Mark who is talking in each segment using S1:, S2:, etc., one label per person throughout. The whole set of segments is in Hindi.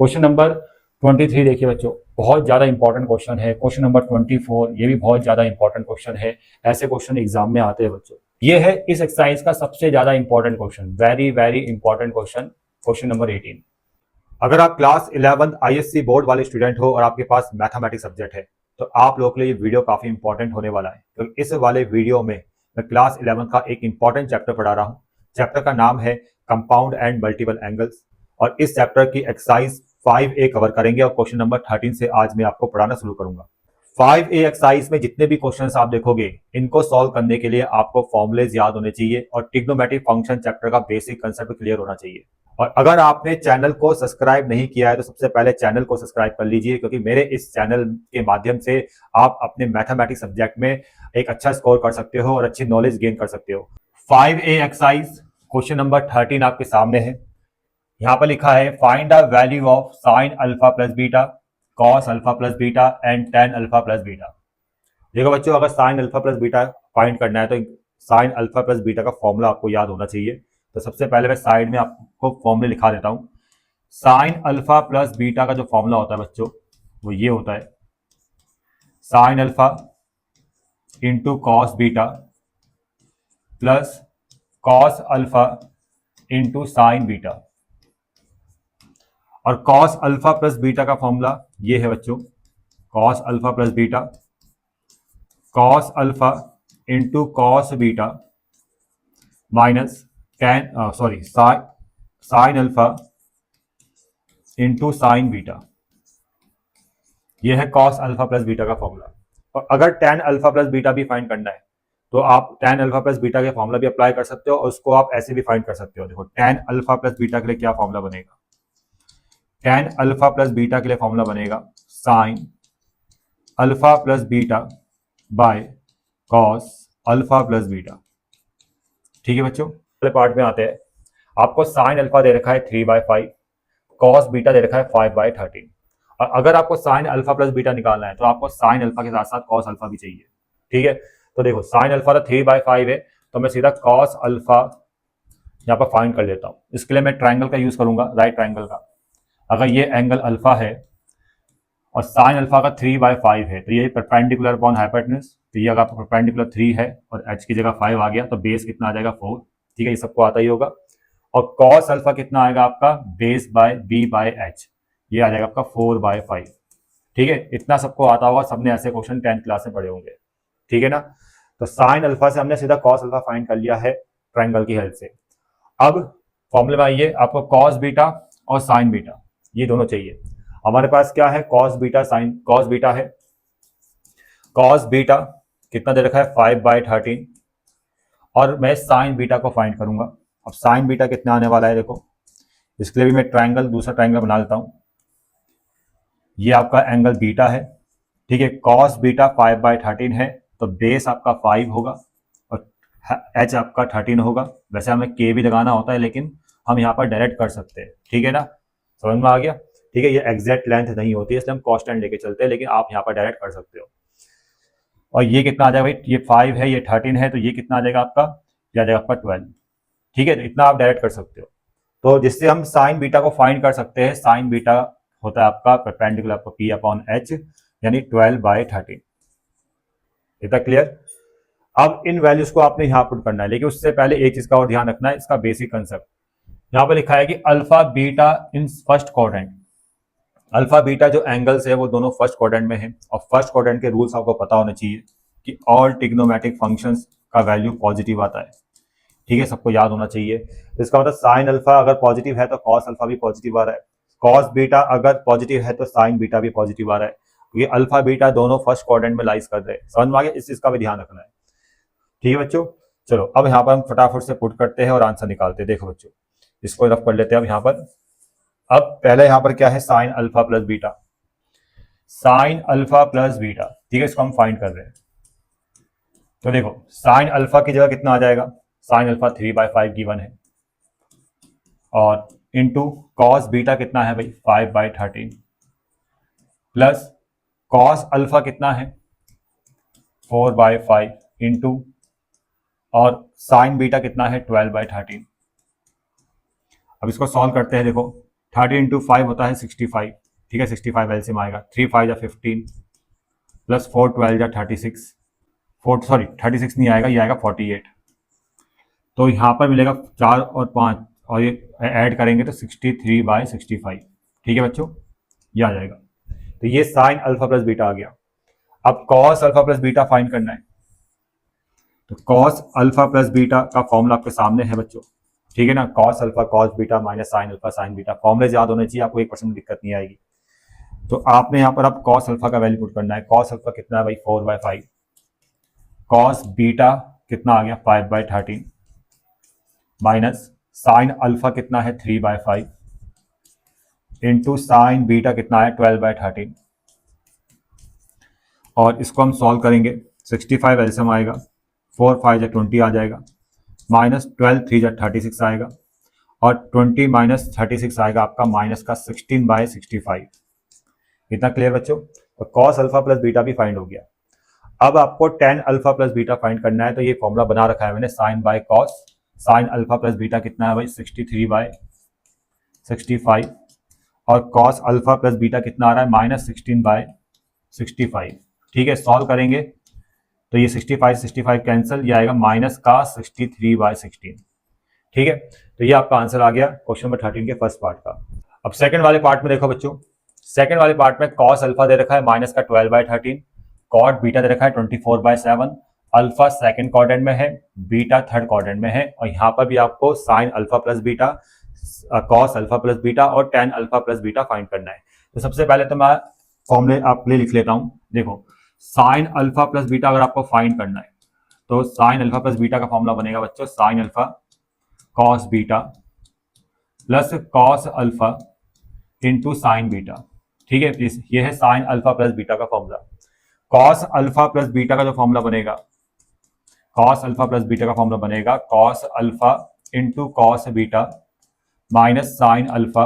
S1: क्वेश्चन नंबर 23 देखिए बच्चों, बहुत ज़्यादा इंपॉर्टेंट क्वेश्चन है। क्वेश्चन नंबर 24 ये भी बहुत ज़्यादा इंपॉर्टेंट क्वेश्चन है। ऐसे क्वेश्चन एग्जाम में आते हैं बच्चों। ये है इस एक्सरसाइज का सबसे ज़्यादा important question, very very important question, question number 18। अगर आप क्लास 11 आईएससी बोर्ड वाले स्टूडेंट हो और आपके पास मैथमेटिक्स सब्जेक्ट है तो आप लोगों के लिए ये वीडियो काफी इंपॉर्टेंट होने वाला है, क्योंकि इस वाले वीडियो में मैं क्लास 11 का एक इंपॉर्टेंट चैप्टर पढ़ा रहा हूँ। चैप्टर का नाम है कंपाउंड एंड मल्टीपल एंगल्स और इस चैप्टर की एक्सरसाइज 5A कवर करेंगे और क्वेश्चन नंबर 13 से आज मैं आपको पढ़ाना शुरू करूंगा। 5A एक्सरसाइज में जितने भी क्वेश्चंस आप देखोगे इनको सॉल्व करने के लिए आपको फॉर्मुलेज याद होने चाहिए और ट्रिग्नोमेट्रिक फंक्शन चैप्टर का बेसिक कंसेप्ट क्लियर होना चाहिए। और अगर आपने चैनल को सब्सक्राइब नहीं किया है तो सबसे पहले चैनल को सब्सक्राइब कर लीजिए, क्योंकि मेरे इस चैनल के माध्यम से आप अपने मैथमेटिक्स सब्जेक्ट में एक अच्छा स्कोर कर सकते हो और अच्छी नॉलेज गेन कर सकते हो। 5A एक्सरसाइज क्वेश्चन नंबर 13 आपके सामने है। यहां पर लिखा है find the value of sine alpha plus beta, cos alpha plus beta and ten alpha plus beta. देखो बच्चों, अगर sign alpha plus beta find करना है तो साइन अल्फा प्लस बीटा का फॉर्मूला आपको याद होना चाहिए। तो सबसे पहले मैं साइड में आपको फॉर्मूले लिखा देता हूं। साइन अल्फा प्लस बीटा का जो फॉर्मूला होता है बच्चों वो ये होता है sine alpha into cos beta plus cos alpha into sine beta. और कॉस अल्फा प्लस बीटा का फॉर्मूला ये है बच्चों, cos alpha plus beta cos alpha into cos beta minus sine alpha into sine beta. यह है कॉस अल्फा प्लस बीटा का फॉर्मूला। और अगर टेन अल्फा प्लस बीटा भी फाइंड करना है तो आप टेन अल्फा प्लस बीटा के फॉर्मूला भी अप्लाई कर सकते हो और उसको आप ऐसे भी फाइंड कर सकते हो। देखो टेन अल्फा प्लस बीटा के लिए क्या फॉर्मूला बनेगा, टेन अल्फा प्लस बीटा के लिए फॉर्मूला बनेगा sign alpha plus beta by cos alpha plus beta. ठीक है बच्चों, पहले पार्ट में आते हैं। आपको साइन अल्फा दे रखा है 3/5, कॉस बीटा दे रखा है 5/13। और अगर आपको साइन अल्फा प्लस बीटा निकालना है तो आपको साइन अल्फा के साथ साथ कॉस अल्फा भी चाहिए। ठीक है, तो देखो साइन अल्फा तो 3/5 है तो मैं सीधा कॉस अल्फा यहाँ पर फाइंड कर लेता हूँ। इसके लिए मैं ट्राइंगल का यूज करूंगा, राइट ट्राइंगल का। अगर ये एंगल अल्फा है और साइन अल्फा का 3/5 है तो ये परपेंडिकुलर अपॉन हाइपोटेन्यूज, तो ये अगर आपका परपेंडिकुलर 3 है और h की जगह 5 आ गया तो बेस कितना आ जाएगा 4। ठीक है, ये सबको आता ही होगा। और कॉस अल्फा कितना आएगा आपका, base by b by h, ये आ जाएगा आपका 4/5। ठीक है, इतना सबको आता होगा, सबने ऐसे क्वेश्चन 10th क्लास में पढ़े होंगे। ठीक है ना, तो साइन अल्फा से हमने सीधा कॉस अल्फा फाइंड कर लिया है ट्राइंगल की हेल्प से। अब फॉर्मूले में आइए, आपको कॉस बीटा और साइन बीटा ये दोनों चाहिए। हमारे पास क्या है, cos beta sine, cos beta है, कॉस बीटा कितना दे रखा है 5/13 और मैं साइन बीटा को फाइंड करूंगा। अब साइन बीटा कितना आने वाला है, देखो इसके लिए भी मैं ट्राइंगल, दूसरा ट्राइंगल बना लेता हूं। ये आपका एंगल बीटा है। ठीक है, कॉस बीटा 5/13 है तो बेस आपका 5 होगा और h आपका 13 होगा। वैसे हमें k भी लगाना होता है लेकिन हम यहाँ पर डायरेक्ट कर सकते हैं। ठीक है ना, समझ में आ गया। ठीक है, ये एग्जैक्ट लेंथ नहीं होती है इसलिए हम कांस्टेंट लेके चलते हैं, लेकिन आप यहाँ पर डायरेक्ट कर सकते हो। और ये कितना आ जाएगा भाई, ये 5 है ये 13 है तो ये कितना आ जाएगा आपका, ये आ जाएगा आपका 12। ठीक है, तो इतना आप डायरेक्ट कर सकते हो। तो जिससे हम साइन बीटा को फाइंड कर सकते हैं, साइन बीटा होता है आपका परपेंडिकुलर आपका p/h यानी 12/13। इतना क्लियर। अब इन वैल्यूज को आपने यहाँ पुट करना है, लेकिन उससे पहले एक चीज का और ध्यान रखना है, इसका बेसिक कंसेप्ट। यहाँ पर लिखा है कि alpha beta in first quadrant, alpha beta जो एंगल्स है वो दोनों फर्स्ट क्वाड्रेंट में है और फर्स्ट क्वाड्रेंट के रूल्स आपको पता होने चाहिए कि ऑल ट्रिग्नोमेट्रिक फंक्शंस का वैल्यू पॉजिटिव आता है। ठीक है, सबको याद होना चाहिए। तो इसका मतलब साइन अल्फा अगर पॉजिटिव है तो कॉस अल्फा भी पॉजिटिव आ रहा है, कॉस बीटा अगर पॉजिटिव है तो साइन बीटा भी पॉजिटिव आ रहा है, क्योंकि अल्फा बीटा दोनों फर्स्ट क्वाड्रेंट में लाइज कर रहे हैं। समझ में आ गया, इस चीज का भी ध्यान रखना है। ठीक है बच्चों, चलो अब यहाँ पर हम फटाफट से पुट करते हैं और आंसर निकालते हैं। देखो बच्चों, इसको रफ कर लेते हैं अब यहाँ पर। अब पहले यहाँ पर क्या है, sign alpha plus beta, sign alpha plus beta. ठीक है, इसको हम फाइंड कर रहे हैं। तो देखो साइन अल्फा की जगह कितना आ जाएगा, साइन अल्फा 3/5 गिवन है और इंटू कॉस बीटा कितना है भाई 5/13 प्लस कॉस अल्फा कितना है 4/5 इंटू और साइन बीटा कितना है 12/13। अब इसको सॉल्व करते हैं। देखो 30 इंटू 5 होता है 65, ठीक है, 65 एलसीएम आएगा, 3 5 या 15 प्लस 4 12 या 36, 4 सॉरी 36 नहीं आएगा, ये आएगा 48। तो यहाँ पर मिलेगा 4 और 5 और ये ऐड करेंगे तो 63/65, ठीक है बच्चों, ये आ जाएगा। तो ये साइन अल्फा प्लस बीटा आ गया। अब cos alpha plus beta find करना है। तो कॉस अल्फा प्लस बीटा का फॉर्मूला आपके सामने है बच्चों, ठीक है ना, cos alpha cos beta minus sign alpha sign beta, फॉर्मूले याद होने चाहिए, आपको 1% दिक्कत नहीं आएगी। तो आपने यहाँ पर अब कॉस अल्फा का वैल्यू पुट करना है। कॉस अल्फा कितना है भाई, 4/5। कॉस बीटा कितना आ गया, 5/13 माइनस साइन अल्फा कितना है, 3/5 इंटू साइन बीटा कितना है, 12/13। और इसको हम सॉल्व करेंगे, 65 एलसीएम आएगा, 4 5 या 20 आ जाएगा, माइनस 12 3 या 36 आएगा, और 20 माइनस 36 आएगा आपका माइनस का 16/65। इतना क्लियर बच्चों। तो कॉस अल्फा प्लस बीटा भी फाइंड हो गया। अब आपको tan alpha plus beta find करना है। तो ये फॉर्मूला बना रखा है मैंने, sine by cos, sine alpha plus beta कितना है भाई, 63/65, और कॉस अल्फा प्लस बीटा कितना आ रहा है, माइनस 16/65, ठीक है। सॉल्व करेंगे तो ये 65 कैंसिल, ये आएगा माइनस का 63/16, ठीक है। तो ये आपका आंसर आ गया क्वेश्चन नंबर 13 के फर्स्ट पार्ट का। अब सेकंड वाले पार्ट में देखो बच्चों, सेकंड वाले पार्ट में कॉस अल्फा दे रखा है माइनस का 12/13, कॉट बीटा दे रखा है 24/7, अल्फा सेकंड क्वाड्रेंट में है, बीटा थर्ड क्वाड्रेंट में है, और यहाँ पर भी आपको sine alpha plus beta, cos alpha plus beta और tan alpha plus beta find करना है। तो सबसे पहले तो मैं फॉर्मूले आपके लिए लिख लेता हूँ। देखो, साइन अल्फा प्लस बीटा अगर आपको फाइंड करना है तो साइन अल्फा प्लस बीटा का फॉर्मूला बनेगा बच्चों, sine alpha cos beta plus cos alpha into sine beta, ठीक है। ये है साइन अल्फा प्लस बीटा का formula. Cos alpha plus beta का जो फॉर्मूला बनेगा, कॉस अल्फा प्लस बीटा का फॉर्मूला बनेगा cos alpha into cos beta minus sine alpha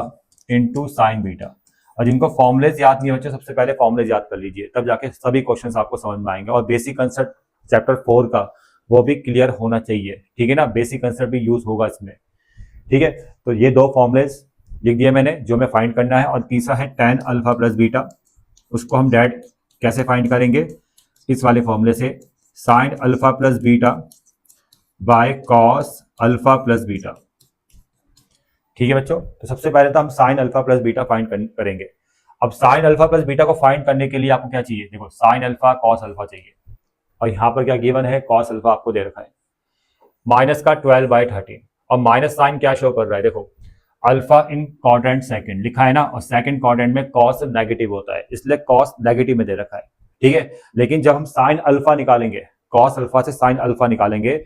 S1: into sine beta. और जिनको फॉर्मुलेज याद नहीं है बच्चों, सबसे पहले फॉर्मुलेज याद कर लीजिए, तब जाके सभी क्वेश्चंस आपको समझ में आएंगे। और बेसिक कंसेप्ट चैप्टर 4 का वो भी क्लियर होना चाहिए, ठीक है ना, बेसिक कंसेप्ट भी यूज होगा इसमें, ठीक है। तो ये दो फॉर्मुलेज लिख दिए मैंने जो मैं फाइंड करना है। और तीसरा है टेन अल्फा प्लस बीटा, उसको हम डैड कैसे फाइंड करेंगे, इस वाले फॉर्मूले से, sign alpha plus beta by cos alpha plus beta, ठीक है बच्चों। तो सबसे पहले तो हम sign alpha plus beta find करेंगे। अब साइन अल्फा प्लस बीटा को फाइंड करने के लिए आपको क्या चाहिए, देखो साइन अल्फा कॉस अल्फा चाहिए, और यहाँ पर क्या गिवन है, कॉस अल्फा आपको दे रखा है माइनस का 12/13, और माइनस साइन क्या शो कर रहा है, देखो अल्फा इन क्वाड्रेंट सेकंड लिखा है ना, और सेकंड क्वाड्रेंट में कॉस नेगेटिव होता है, इसलिए कॉस नेगेटिव में दे रखा है, ठीक है। लेकिन जब हम साइन अल्फा निकालेंगे, कॉस अल्फा से साइन अल्फा निकालेंगे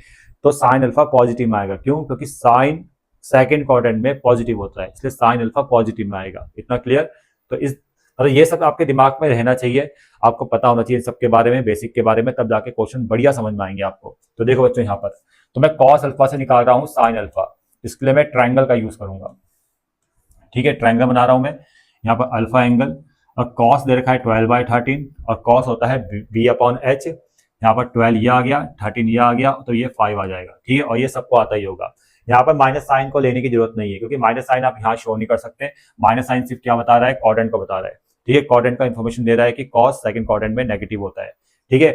S1: तो साइन अल्फा पॉजिटिव में आएगा, क्यों, क्योंकि साइन सेकंड क्वाड्रेंट में पॉजिटिव होता है, इसलिए साइन अल्फा पॉजिटिव में आएगा। इतना क्लियर। तो इस ये सब आपके दिमाग में रहना चाहिए, आपको पता होना चाहिए सबके बारे में, बेसिक के बारे में, तब जाके क्वेश्चन बढ़िया समझ में आएंगे आपको। तो देखो बच्चों, यहाँ पर तो मैं कॉस अल्फा से निकाल रहा हूँ साइन अल्फा, इसके लिए मैं ट्राइंगल का यूज करूंगा, ठीक है। ट्राइंगल बना रहा हूं मैं, यहाँ पर अल्फा एंगल, और कॉस दे रखा है 12/13, और कॉस होता है b/h, यहाँ पर 12 ये आ गया, 13 ये आ गया, तो ये 5 आ जाएगा, ठीक है। और ये सबको आता ही होगा। यहाँ पर माइनस साइन को लेने की जरूरत नहीं है, क्योंकि माइनस साइन आप यहाँ शो नहीं कर सकते। माइनस साइन सिर्फ क्या बता रहा है, क्वाड्रेंट को बता रहा है, ठीक है। क्वाड्रेंट का इन्फॉर्मेशन दे रहा है कि कॉस सेकंड क्वाड्रेंट में नेगेटिव होता है, ठीक है।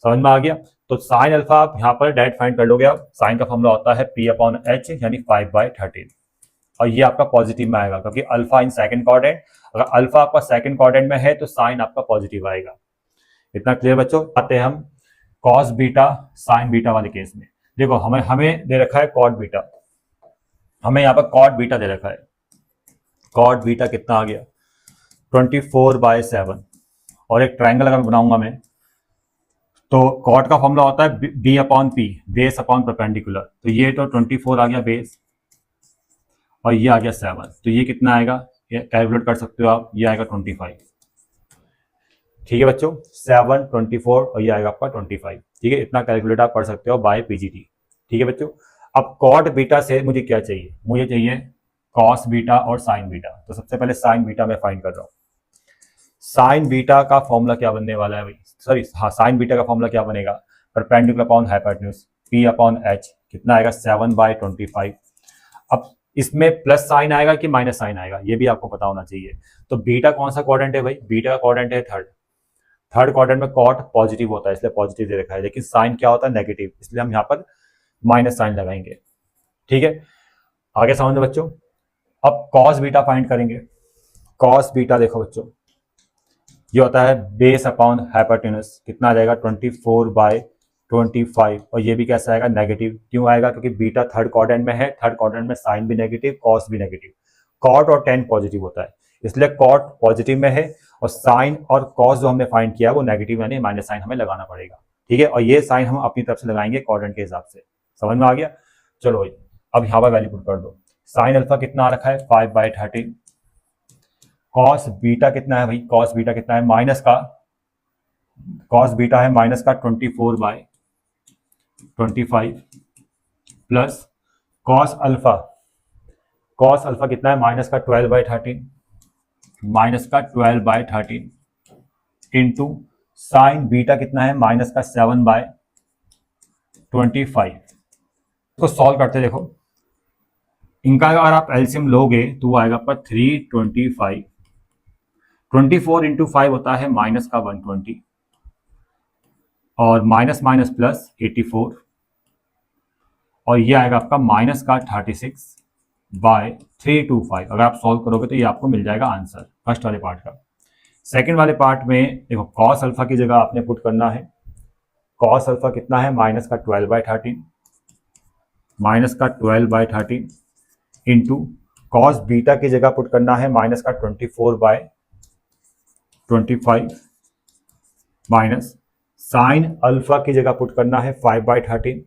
S1: समझ में आ गया। तो साइन अल्फा आप यहाँ पर डायरेक्ट फाइंड कर लोगे। आप साइन का फॉर्मूला होता है p/h यानी 5/13, और ये आपका पॉजिटिव में आएगा, क्योंकि अल्फा इन सेकंड क्वाड्रेंट, अगर अल्फा आपका सेकंड क्वाड्रेंट में है तो साइन आपका पॉजिटिव आएगा। इतना क्लियर बच्चों। आते हैं हम कॉस बीटा साइन बीटा वाले केस में। देखो हमें दे रखा है कॉट बीटा, हमें यहाँ पर कॉट बीटा दे रखा है। कॉट बीटा कितना आ गया, 24/7, और एक ट्राइंगल अगर बनाऊंगा मैं तो कॉट का फॉर्मूला होता है b/p, बेस अपॉन परपेंडिकुलर। तो ये तो 24 आ गया बेस, और ये आ गया 7, तो ये कितना आएगा, ये कैलकुलेट कर सकते हो आप, ये आएगा 25, ठीक है बच्चों। 7 24 और ये आएगा आपका 25, ठीक है। इतना कैलकुलेट आप कर सकते हो बाय पीजीटी, ठीक है बच्चों। अब कॉट बीटा से मुझे क्या चाहिए, मुझे चाहिए कॉस बीटा और साइन बीटा। तो सबसे पहले साइन बीटा मैं फाइंड कर रहा हूँ। साइन बीटा का फॉर्मूला क्या बनने वाला है भाई, सॉरी हाँ, साइन बीटा का फॉर्मूला क्या बनेगा, परपेंडिकुलर अपॉन हाइपोटेन्यूज, p/h कितना आएगा, 7/25। अब इसमें प्लस साइन आएगा कि माइनस साइन आएगा, ये भी आपको पता होना चाहिए। तो बीटा कौन सा क्वाड्रेंट है भाई? बीटा का क्वाड्रेंट है थर्ड। थर्ड क्वाड्रेंट में कॉट पॉजिटिव होता है, इसलिए पॉजिटिव दे रखा है, लेकिन साइन क्या होता है? नेगेटिव, इसलिए हम यहाँ पर माइनस साइन लगाएंगे। ठीक है, आगे समझ लो बच्चों। अब कॉस बीटा फाइंड करेंगे। कॉस बीटा देखो बच्चों, ये होता है बेस अपॉन हाइपोटेनस, कितना आ जाएगा? 24/25। और ये भी कैसा आएगा? नेगेटिव। क्यों आएगा? क्योंकि बीटा थर्ड क्वाड्रेंट में है, थर्ड क्वाड्रेंट में साइन भी नेगेटिव, कॉस भी नेगेटिव। कॉट और टेन पॉजिटिव होता है, इसलिए कॉट पॉजिटिव में है और साइन और कॉस जो हमने फाइंड किया वो नेगेटिव, यानी माइनस साइन हमें लगाना पड़ेगा। ठीक है, और ये साइन हम अपनी तरफ से लगाएंगे क्वाड्रेंट के हिसाब से। समझ में आ गया? चलो भाई, अब यहाँ पर वैल्यू पुट कर दो। साइन अल्फा कितना आ रखा है? 5/13। कॉस बीटा कितना है भाई? कॉस बीटा कितना है? माइनस का, कॉस बीटा है माइनस का 24/25 plus cos alpha, cos alpha कितना है? माइनस का 12/13, माइनस का 12/13 इंटू साइन बीटा कितना है? माइनस का 7/25। इसको सॉल्व करते देखो, इनका अगर आप एलसीएम लोगे तो आएगा आपका 325। 24 इंटू 5 होता है माइनस का 120 और माइनस माइनस प्लस 84 और ये आएगा आपका माइनस का 36/325। अगर आप सॉल्व करोगे तो ये आपको मिल जाएगा आंसर फर्स्ट वाले पार्ट का। सेकंड वाले पार्ट में देखो, कॉस अल्फा की जगह आपने पुट करना है, कॉस अल्फा कितना है? माइनस का 12/13, माइनस का 12/13 इंटू कॉस बीटा की जगह पुट करना है माइनस का 24/25 माइनस साइन अल्फा की जगह पुट करना है 5/13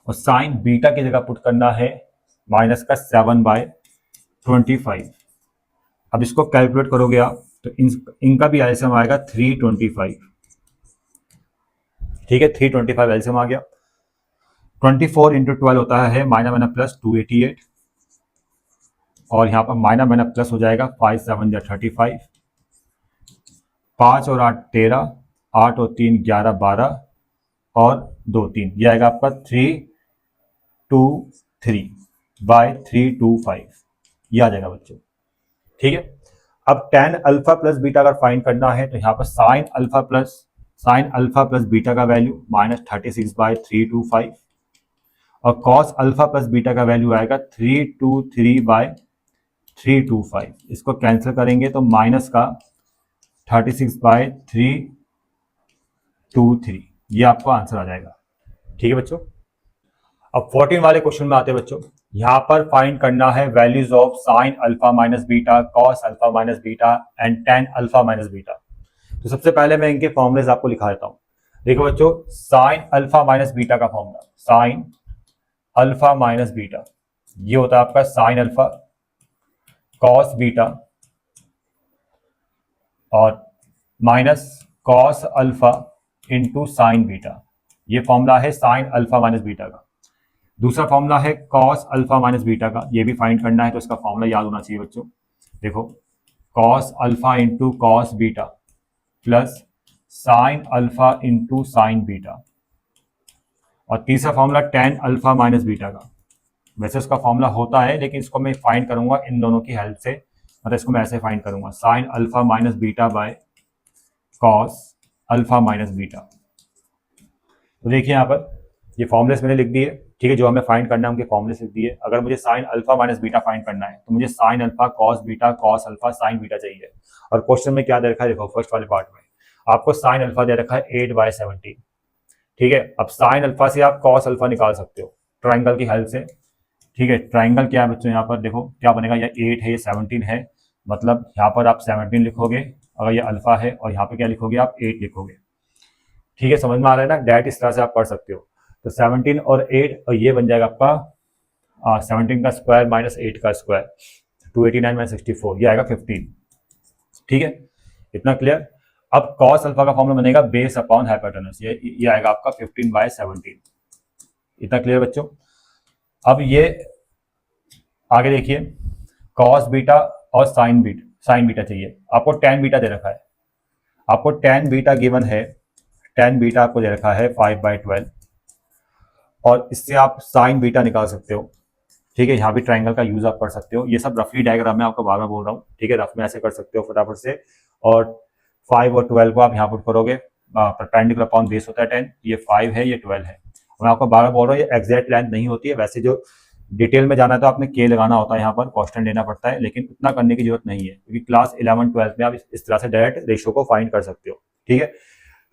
S1: और साइन बीटा की जगह पुट करना है माइनस का 7/25। अब इसको कैलकुलेट करोगे आप तो इनका भी एलसीएम आएगा 325। ठीक है, 325 एलसीएम आ गया। 24 इंटू 12 होता है माइनस माइनस प्लस 288 और यहाँ पर माइनस माइनस प्लस हो जाएगा 5 7 या 35, 5 और 8 13, 8 और 3 11 12 और 2 3, यह आएगा आपका 323/325, यह आ जाएगा बच्चों। ठीक है, अब tan अल्फा प्लस बीटा अगर फाइंड करना है तो यहाँ पर साइन अल्फा प्लस बीटा का वैल्यू -36/325 और कॉस अल्फा प्लस बीटा का वैल्यू आएगा 323/325। इसको कैंसिल करेंगे तो माइनस का 36/323, ये आपको आंसर आ जाएगा। ठीक है बच्चों, अब 14 वाले क्वेश्चन में आते हैं बच्चों। यहां पर फाइंड करना है values of sine alpha minus beta, cos alpha minus beta and tan alpha minus beta. तो सबसे पहले मैं इनके फॉर्मुलेज आपको लिखा देता हूं। देखो बच्चों, साइन अल्फा माइनस बीटा का formula, sign alpha minus beta, ये होता है आपका साइन अल्फा कॉस बीटा और minus cos alpha into sine beta. ये फॉर्मूला है साइन अल्फा माइनस बीटा का। दूसरा फॉर्मूला है कॉस अल्फा माइनस बीटा का, ये भी फाइंड करना है तो इसका फॉर्मूला याद होना चाहिए बच्चों। देखो, cos alpha into cos beta plus sine alpha into sine beta और तीसरा formula tan alpha minus beta का। वैसे उसका फॉर्मूला होता है लेकिन इसको मैं फाइंड करूंगा इन दोनों की हेल्प से, मतलब इसको मैं ऐसे फाइंड करूंगा, sign alpha minus beta by cos alpha minus beta. तो देखिए यहाँ पर ये फॉर्मुलेस मैंने लिख दिए। ठीक है, जो हमें फाइंड करना है उनके फॉर्मुलेस लिख दिए। अगर मुझे sign alpha minus beta find करना है तो मुझे sine alpha cos beta cos alpha sign beta चाहिए। और क्वेश्चन में क्या दे रखा है देखो, फर्स्ट वाले पार्ट में आपको साइन अल्फा दे रखा है 8/17। ठीक है, अब साइन अल्फा से आप कॉस अल्फा निकाल सकते हो ट्राइंगल की हेल्प से। ठीक है, ट्राइंगल क्या है बच्चों, यहाँ पर देखो क्या बनेगा, ये 8 है ये 17 है, मतलब यहाँ पर आप 17 लिखोगे अगर ये अल्फा है और यहाँ पर क्या लिखोगे आप 8 लिखोगे। ठीक है, समझ में आ रहा है ना, डायरेक्ट इस तरह से आप पढ़ सकते हो। तो 17 और 8 और ये बन जाएगा आपका 17 का स्क्वायर माइनस 8 का स्क्वायर, 289 माइनस 64, ये आएगा 15। ठीक है, इतना क्लियर। अब कॉस अल्फा का फॉर्मूला बनेगा बेस अपॉन हाइपोटेनस, ये आएगा आपका 15/17। इतना क्लियर बच्चों। अब ये आगे देखिए, कॉस बीटा और साइन बीटा चाहिए। आपको टेन बीटा दे रखा है, आपको टेन बीटा गिवन है, टेन बीटा आपको दे रखा है 5/12 और इससे आप साइन बीटा निकाल सकते हो। ठीक है, यहाँ भी ट्राइंगल का यूज आप कर सकते हो। ये सब रफली डायग्राम में आपको बार बार बोल रहा हूँ। ठीक है, रफ में ऐसे कर सकते हो फटाफट से। और 5 और 12 को आप यहाँ पुट करोगे, परपेंडिकुलर अपॉन बेस होता है 10, ये 5 है, ये 12 है। मैं आपको बार बार बोल रहा हूँ, ये एग्जैक्ट लेंथ नहीं होती है। वैसे जो डिटेल में जाना है तो आपने के लगाना होता है, यहाँ पर कॉन्स्टेंट लेना पड़ता है, लेकिन उतना करने की जरूरत नहीं है, क्योंकि क्लास 11-12 में आप इस तरह से डायरेक्ट रेशियो को फाइंड कर सकते हो। ठीक है,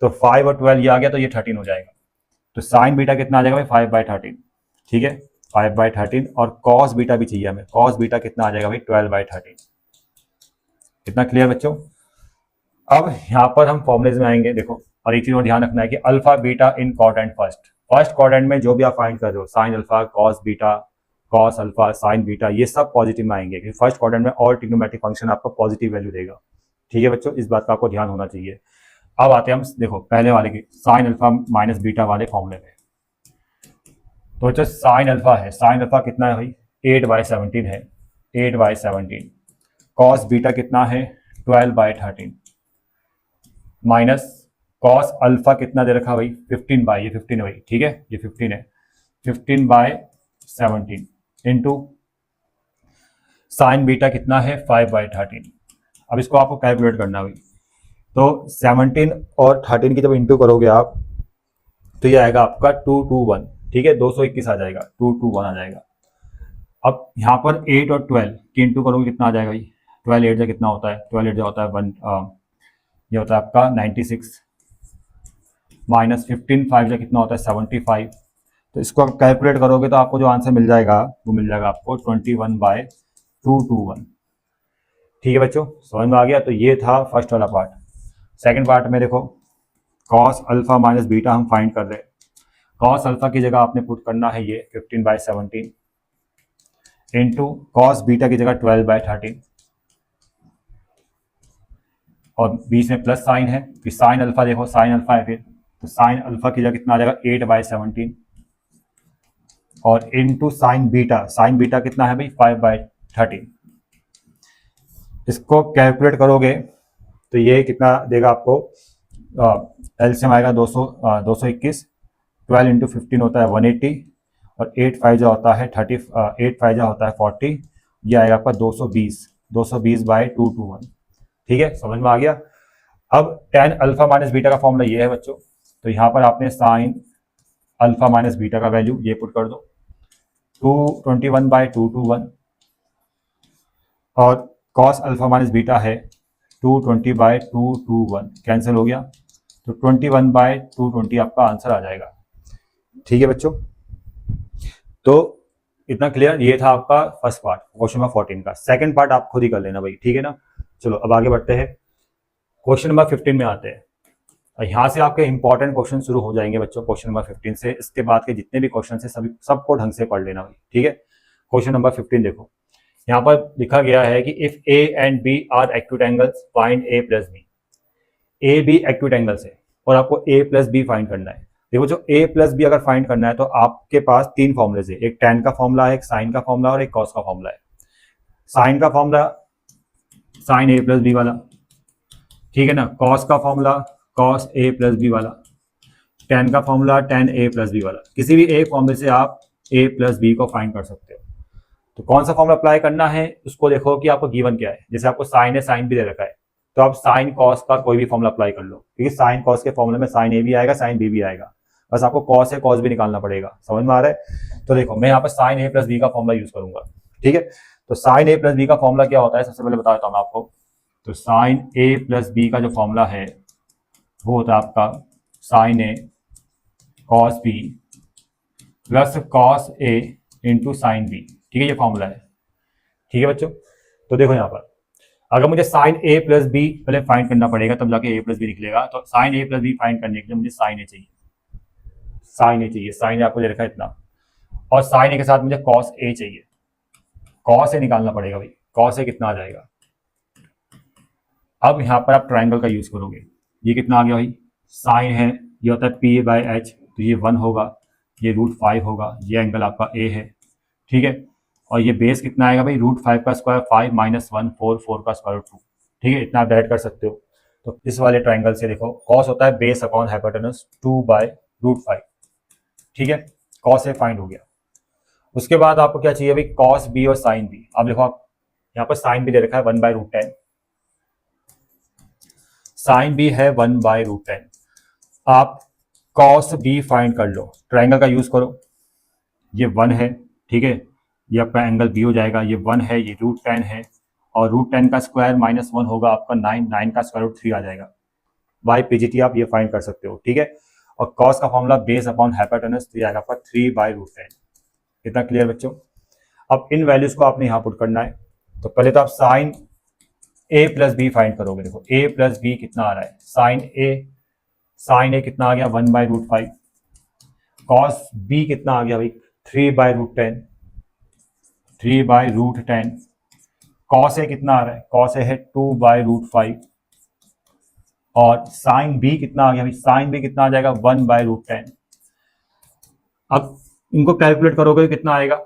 S1: तो 5 और 12 ये आ गया, तो ये 13 हो जाएगा। तो साइन बीटा कितना आ जाएगा भाई, 5/13। ठीक है, 5/13। और कॉस बीटा भी चाहिए हमें। कॉस बीटा कितना आ जाएगा भाई, 12/13। कितना क्लियर बच्चों? अब यहाँ पर हम फॉर्मुलेज में आएंगे। देखो, और एक चीज और ध्यान रखना है कि अल्फा बीटा इन क्वाड्रेंट फर्स्ट क्वाड्रेंट में जो भी आप फाइंड कर रहे हो, sine alpha, cos beta, cos alpha, sign beta, ये सब पॉजिटिव में आएंगे, क्योंकि फर्स्ट क्वाड्रेंट में और ट्रिग्नोमेट्रिक फंक्शन आपको पॉजिटिव वैल्यू देगा। ठीक है बच्चों, इस बात का आपको ध्यान होना चाहिए। अब आते हैं हम, देखो पहले वाले की साइन अल्फा माइनस बीटा वाले फॉर्मूले में। तो बच्चों साइन अल्फा है, साइन अल्फा कितना है भाई, 8/17 है, 8/17। कॉस बीटा कितना है, 12/13 माइनस कॉस अल्फा कितना दे रखा भाई, 15 ये 15 है भाई। ठीक है, ये 15 है, 15/17 इंटू साइन बीटा कितना है, 5/13। अब इसको आपको कैलकुलेट करना है भाई। तो 17 और 13 की जब इंटू करोगे आप, तो ये आएगा आपका 221। ठीक है, 221 आ जाएगा, 221 आ जाएगा। अब यहाँ पर 8 और 12 की इंटू करोगे, कितना आ जाएगा भाई, 12 8 कितना होता है, 12 8 होता है 1, ये होता है आपका 96, माइनस 15 5 कितना होता है 75। तो इसको आप कैलकुलेट करोगे तो आपको जो आंसर मिल जाएगा वो मिल जाएगा आपको 21/221। ठीक है बच्चों, समझ में आ गया? तो ये था फर्स्ट वाला पार्ट। सेकंड पार्ट में देखो, कॉस अल्फा माइनस बीटा हम फाइंड कर रहे हैं। कॉस अल्फा की जगह आपने पुट करना है ये 15/17 इंटू कॉस बीटा की जगह 12/13, और बीच में प्लस साइन है, कि साइन अल्फा देखो, साइन अल्फा है फिर, तो साइन अल्फा की जगह कितना आ जाएगा 8/17, और इंटू साइन बीटा कितना है भाई 5/13। इसको कैलकुलेट करोगे तो ये कितना देगा आपको, एलसीएम आएगा 221, 12 इंटू 15 होता है 180, और 8 5 जो होता है 30, 8 5 जो होता है 40, ये आएगा आपका 220/221। ठीक है, समझ में आ गया? अब tan अल्फा माइनस बीटा का फॉर्मूला ये है बच्चों। तो यहाँ पर आपने साइन अल्फा माइनस बीटा का वैल्यू ये पुट कर दो, 221/221, और कॉस अल्फा माइनस बीटा है 220/221, कैंसिल हो गया, तो 21/220 आपका आंसर आ जाएगा। ठीक है बच्चों, तो इतना क्लियर? ये था आपका फर्स्ट पार्ट, क्वेश्चन नंबर 14 का। सेकंड पार्ट आप खुद ही कर लेना भाई, ठीक है ना? चलो अब आगे बढ़ते हैं, क्वेश्चन नंबर 15 में आते हैं। और यहाँ से आपके इंपॉर्टेंट क्वेश्चन शुरू हो जाएंगे बच्चों, क्वेश्चन नंबर 15 से। इसके बाद के जितने भी क्वेश्चन है सभी सबको ढंग से पढ़ लेना भाई, ठीक है? क्वेश्चन नंबर 15 देखो, यहाँ पर लिखा गया है कि if A and B are acute angles find A plus B. A B acute angles है और आपको ए प्लस बी फाइंड करना है। देखो, जो ए प्लस बी अगर फाइंड करना है तो आपके पास तीन फॉर्मुलेज है, एक tan का फॉर्मूला है, एक साइन का फॉर्मूला और एक कॉस का फॉर्मूला है। साइन का formula sine A plus B वाला, ठीक है ना? कॉस का formula cos A plus B वाला, tan का formula tan A plus B वाला। किसी भी एक फॉर्मूले से आप ए प्लस बी को फाइंड कर सकते हो। तो कौन सा फॉर्मूला अप्लाई करना है उसको देखो कि आपको गिवन क्या है। जैसे आपको साइन है, साइन भी दे रखा है, तो आप साइन कॉस का कोई भी फॉर्मूला अप्लाई कर लो, क्योंकि साइन कॉस के फॉर्मूले में साइन ए भी आएगा, साइन बी भी आएगा। बस आपको कॉस है, कॉस भी निकालना पड़ेगा। समझ में आ रहा है? तो देखो, मैं यहाँ पर साइन ए प्लस बी का फॉर्मूला यूज करूंगा, ठीक है? तो साइन ए प्लस बी का फॉर्मूला क्या होता है, सबसे पहले बता देता हूँ मैं आपको। तो साइन ए प्लस बी का जो फॉर्मूला है वो होता है आपका sine A cos B plus cos A into sine B. ठीक है, ये फॉर्मूला है। ठीक है बच्चों, तो देखो यहाँ पर अगर मुझे साइन ए प्लस बी पहले फाइंड करना पड़ेगा तब जाके ए प्लस बी निकलेगा। तो sign A plus B find करने के लिए मुझे साइन ए चाहिए, साइन ए चाहिए, साइन ए आपको दे रखा है इतना, और साइन ए के साथ मुझे कॉस ए चाहिए, कॉस ए निकालना पड़ेगा भाई। कॉस ए कितना आ जाएगा? अब यहाँ पर आप ट्राइंगल का यूज करोगे। ये कितना आ गया भाई, साइन है, ये होता है p/h, तो ये 1 होगा, ये √5 होगा, ये एंगल आपका ए है, ठीक है? और ये बेस कितना आएगा भाई, √5 का स्क्वायर 5 माइनस 1 4 4 का स्क्वायर 2। ठीक है, इतना आप डायरेक्ट कर सकते हो। तो इस वाले ट्राइंगल से देखो, कॉस होता है बेस अपॉन हाइपोटेनस 2/√5। ठीक है, कॉस ए फाइंड हो गया। उसके बाद आपको क्या चाहिए भाई, कॉस बी और साइन बी। अब देखो आप यहाँ पर साइन बी दे रखा है 1/√10, साइन बी है 1/√10। आप कॉस बी फाइंड कर लो, ट्राइंगल का यूज करो। ये 1 है, ठीक है, ये आपका एंगल बी हो जाएगा। ये 1 है, ये √10 है, और √10 का स्क्वायर -1 होगा आपका 9, 9 का स्क्वायर रूट 3 आ जाएगा। बाई पीजीटी आप ये फाइंड कर सकते हो, ठीक है। और कॉस का फॉर्मूला बेस अपॉन हाइपोटेनस, तो आएगा आपका 3/√10। कितना क्लियर बच्चों। अब इन वैल्यूज को आपने यहाँ पुट करना है। तो पहले तो आप sign A plus B find करोगे। देखो ए प्लस बी कितना आ रहा है, साइन ए कितना आ गया 1/√5, कॉस बी कितना आ गया भाई 3/√10, 3/√10, कॉस ए कितना आ रहा है, कॉस ए है 2/√5, और साइन बी कितना आ गया भाई, साइन बी कितना आ जाएगा 1/√10। अब इनको कैलकुलेट करोगे कितना आएगा,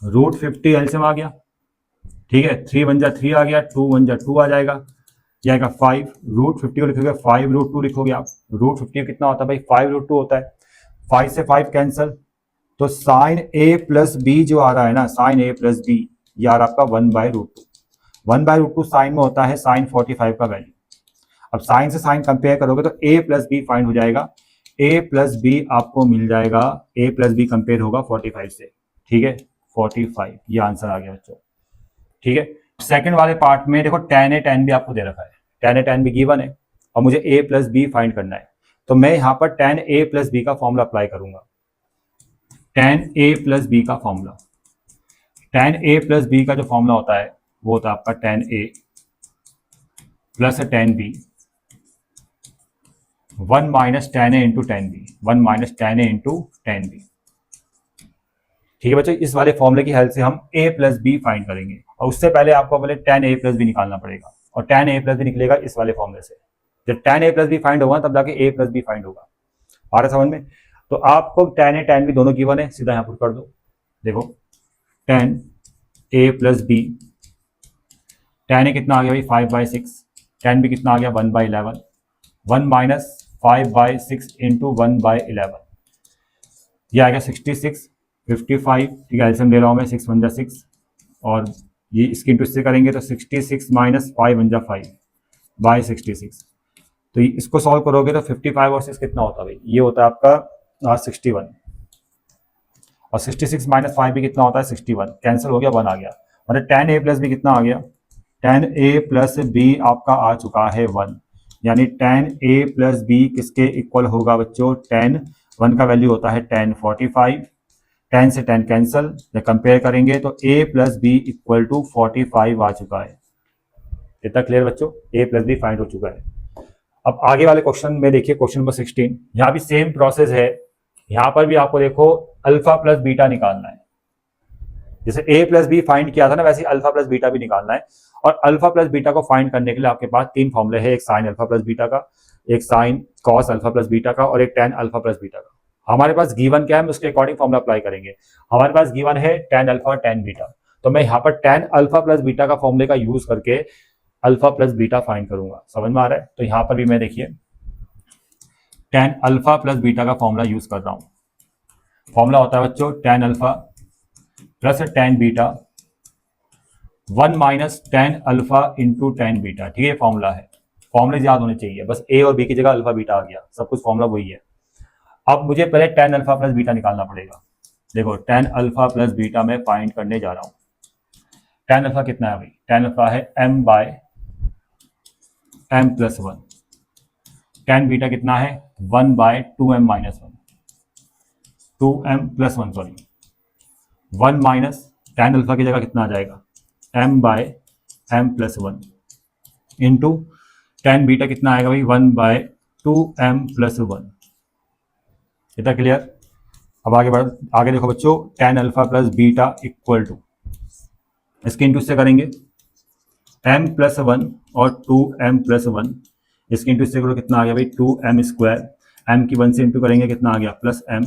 S1: √50 एलसीएम आ गया, ठीक है, 3 1 जा 3 आ गया, 2 1 जा 2 आ जाएगा, ये आएगा 5। √50 को लिखोगे 5√2 लिखोगे आप। √50 कितना होता है भाई 5√2 होता है। 5 से 5 कैंसल, तो साइन ए प्लस बी जो आ रहा है ना, साइन ए प्लस बी, ये आ रहा आपका 1/√2। 1/√2 साइन में होता है साइन 45 का वैल्यू। अब साइन से साइन कंपेयर करोगे तो ए प्लस बी फाइंड हो जाएगा। ए प्लस बी आपको मिल जाएगा, ए प्लस बी कंपेयर होगा 45 से, ठीक है, 45, ये आंसर आ गया बच्चों, ठीक है। सेकंड वाले पार्ट में देखो tan ए tan बी आपको दे रखा है, tan A tan be given है, और मुझे a प्लस बी फाइंड करना है। तो मैं यहाँ पर tan ए प्लस बी का फॉर्मूला अप्लाई करूंगा। tan ए प्लस बी का formula, tan A plus B का जो फॉर्मूला होता है वो होता है आपका tan A plus tan B, 1 minus tan A into tan B, 1 minus tan A into tan B, ठीक है बच्चों। इस वाले फॉर्मूले की हेल्प से हम a प्लस बी फाइंड करेंगे, और उससे पहले आपको पहले tan ए प्लस बी निकालना पड़ेगा, और tan ए प्लस बी निकलेगा इस वाले फॉर्मूले से। जब tan A plus B find होगा तब जाके a प्लस बी फाइंड होगा। आ रहा समझ में। तो आपको tan ए tan बी दोनों गिवन है, सीधा यहाँ पुट कर दो। देखो tan A plus B, tan ए कितना आ गया भाई 5/6, tan बी कितना आ गया 1/11, 1 माइनस 5/6 इंटू 1/11, ये आ गया 66, 55, ठीक है, एल्सियम ले रहा हूँ मैं, 6 1 जा 6, और ये इसकी इंटू इससे करेंगे तो 66 माइनस 5 1 जा 5/66। तो इसको सॉल्व करोगे तो 55 और 6 कितना होता है भाई, ये होता है आपका 61, और 66 माइनस 5 भी कितना होता है 61, कैंसिल हो गया, 1 आ गया। मतलब tan ए प्लस बी कितना आ गया, tan ए प्लस बी आपका आ चुका है 1, यानी tan ए प्लस बी किसके इक्वल होगा बच्चों, tan 1 का वैल्यू होता है tan 45, tan से tan कैंसल, जब कंपेयर करेंगे तो a plus B equal to 45 आ चुका है। इतना क्लियर बच्चों, a प्लस बी फाइंड हो चुका है। अब आगे वाले क्वेश्चन में देखिए, क्वेश्चन नंबर 16, यहाँ भी सेम प्रोसेस है। यहाँ पर भी आपको देखो अल्फा प्लस बीटा निकालना है, जैसे a प्लस बी फाइंड किया था ना, वैसे अल्फा प्लस बीटा भी निकालना है। और अल्फा प्लस बीटा को फाइंड करने के लिए आपके पास 3 फॉर्मूले हैं, एक साइन अल्फा प्लस बीटा का, एक sine cos alpha plus beta का, और एक tan अल्फा प्लस बीटा का। हमारे पास गिवन क्या है, हम उसके अकॉर्डिंग फॉर्मूला अप्लाई करेंगे। हमारे पास गिवन है tan अल्फा और tan बीटा, तो मैं यहाँ पर tan अल्फा प्लस बीटा का फॉर्मूले का यूज करके अल्फा प्लस बीटा फाइंड करूंगा। समझ में आ रहा है। तो यहाँ पर भी मैं देखिए tan अल्फा प्लस बीटा का फॉर्मूला यूज कर रहा हूँ। फॉर्मूला होता है बच्चों tan alpha plus tan beta 1 minus tan alpha into tan beta, ठीक है, फॉर्मूला है। फॉर्मूले याद होने चाहिए, बस a और b की जगह अल्फा बीटा आ गया, सब कुछ फॉर्मूला वही है। अब मुझे पहले tan अल्फा प्लस बीटा निकालना पड़ेगा। देखो tan अल्फा प्लस बीटा में फाइंड करने जा रहा हूं। tan अल्फा कितना है भाई, tan अल्फा है m/m प्लस 1, tan बीटा कितना है 1/2m minus 1, 2m plus 1 sorry, 1 minus tan alpha की जगह कितना आ जाएगा m/m plus 1 into tan beta कितना आएगा भाई 1/2m प्लस 1। इतना क्लियर। अब आगे देखो बच्चों, tan alpha plus beta equal to, इसके इंटू से करेंगे m प्लस 1 और 2m प्लस 1, इसके इंटू से करो कितना आ गया भाई 2m स्क्वायर, m की 1 से इंटू करेंगे कितना आ गया प्लस m,